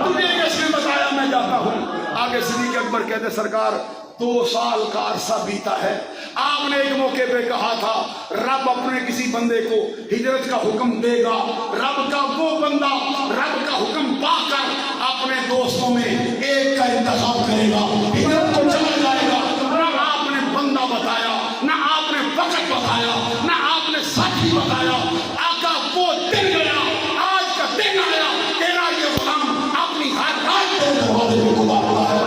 تجھے کس نے بتایا میں جاتا ہوں؟ آگے صدیق اکبر کہتے سرکار 2 سال کا عرصہ بیتا ہے. آپ نے ایک موقع پہ کہا تھا رب اپنے کسی بندے کو ہجرت کا حکم دے گا، رب کا وہ بندہ رب کا حکم پا کر اپنے دوستوں میں ایک کا انتخاب کرے گا، ہجرت کو چلا جائے گا. نہ آپ نے بندہ بتایا، نہ آپ نے وقت بتایا، نہ آپ نے ساتھی بتایا. آقا وہ دن گیا، آج کا دن آیا، تیرا یہ غلام اپنی ہر رات کو دروازے پہ گزارتا ہے.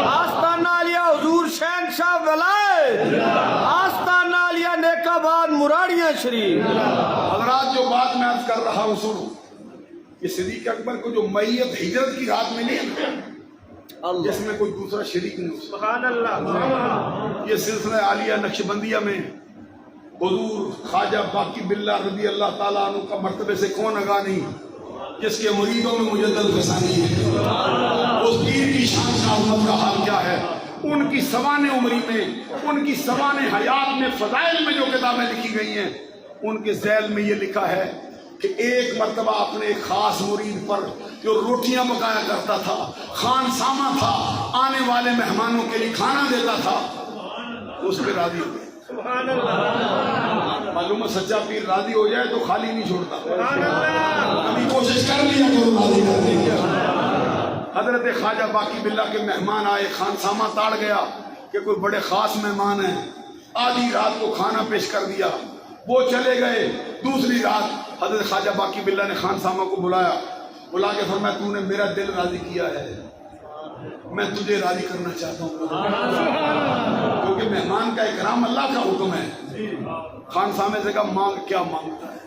آستانہ علیہ حضور شہنشاہ ولایت، آستانہ علیہ نیکاباد مراڑیاں شریف. حضرات جو بات میں عرض کر رہا ہوں سنو. یہ صدیق اکبر کو جو میت ہجرت کی رات میں نہیں، جس میں کوئی دوسرا شریک نہیں. سبحان اللہ. یہ سلسلہ عالیہ نقشبندیہ میں حضور خواجہ باقی باللہ رضی اللہ تعالیٰ عنہ کا مرتبے سے کون آگاہ نہیں، جس کے مریدوں میں مجدد فسانی ہے. اس پیر کی شان کا عظمت کا حال کیا ہے. ان کی سوانح عمری میں، ان کی سوانح حیات میں، فضائل میں جو کتابیں لکھی گئی ہیں، ان کے ذیل میں یہ لکھا ہے کہ ایک مرتبہ اپنے ایک خاص مرید پر جو روٹیاں پکایا کرتا تھا، خان سامہ تھا، آنے والے مہمانوں کے لیے کھانا دیتا تھا، اس پہ راضی ہو گئے. سبحان اللہ. معلوم ہے سچا پیر راضی ہو جائے تو خالی نہیں چھوڑتا. سبحان اللہ. کبھی کوشش کر لیا کرو راضی کرنے کی. حضرت خواجہ باقی باللہ کے مہمان آئے، خان سامہ تاڑ گیا کہ کوئی بڑے خاص مہمان ہیں. آدھی رات کو کھانا پیش کر دیا، وہ چلے گئے. دوسری رات حضرت خواجہ باقی باللہ نے خان سامہ کو بلایا، بلا کے فرمایا تو نے میرا دل راضی کیا ہے، میں تجھے راضی کرنا چاہتا ہوں، کیونکہ مہمان کا اکرام اللہ کا حکم ہے. خان سامے سے کہا مانگ، کیا مانگتا ہے؟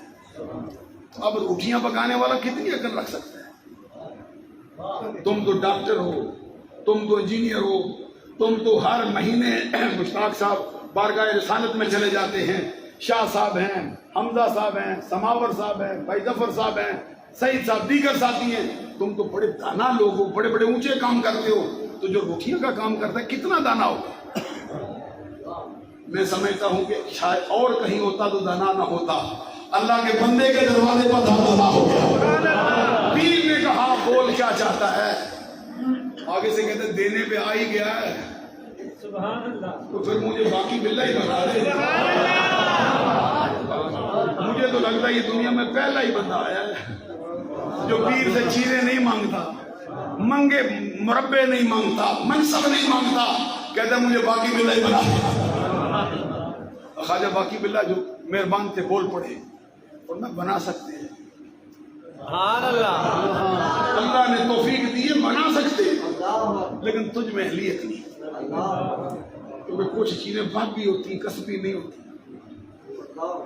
اب روٹیاں پکانے والا کتنی عقل رکھ سکتا ہے؟ تم تو ڈاکٹر ہو، تم تو انجینئر ہو، تم تو ہر مہینے مشتاق صاحب بارگاہ رسالت میں چلے جاتے ہیں، شاہ صاحب ہیں، حمزہ صاحب ہیں، سماور صاحب ہیں، بھائی ظفر صاحب ہیں، سعید صاحب، دیگر ساتھی ہیں. تم تو بڑے دانا لوگ ہو، بڑے بڑے اونچے کام کرتے ہو، تو جو روٹیوں کا کام کرتا ہے کتنا دانا ہوگا. میں سمجھتا ہوں کہ شاید اور کہیں ہوتا تو دانا نہ ہوتا، اللہ کے بندے کے دروازے پر دانا ہو گیا. پیر نے کہا بول کیا چاہتا ہے؟ آگے سے کہتے دینے پہ آ ہی گیا ہے، تو پھر مجھے باقی باللہ ہی بتا دے. مجھے تو لگتا ہے یہ دنیا میں پہلا ہی بندہ آیا ہے جو پیر سے چیزیں نہیں مانگتا، منگے مربے نہیں مانگتا، منصب نہیں مانگتا، کہتا مجھے باقی باللہ ہی بنا دے. خواجہ باقی باللہ جو مہربان تھے بول پڑے اور میں بنا سکتے ہیں. سبحان اللہ. اللہ نے توفیق دی ہے، بنا سکتے ہیں، لیکن تجھ میں اہلیت نہیں، کیونکہ کچھ چیزیں باقی ہوتی ہیں، کسبی نہیں ہوتی.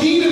3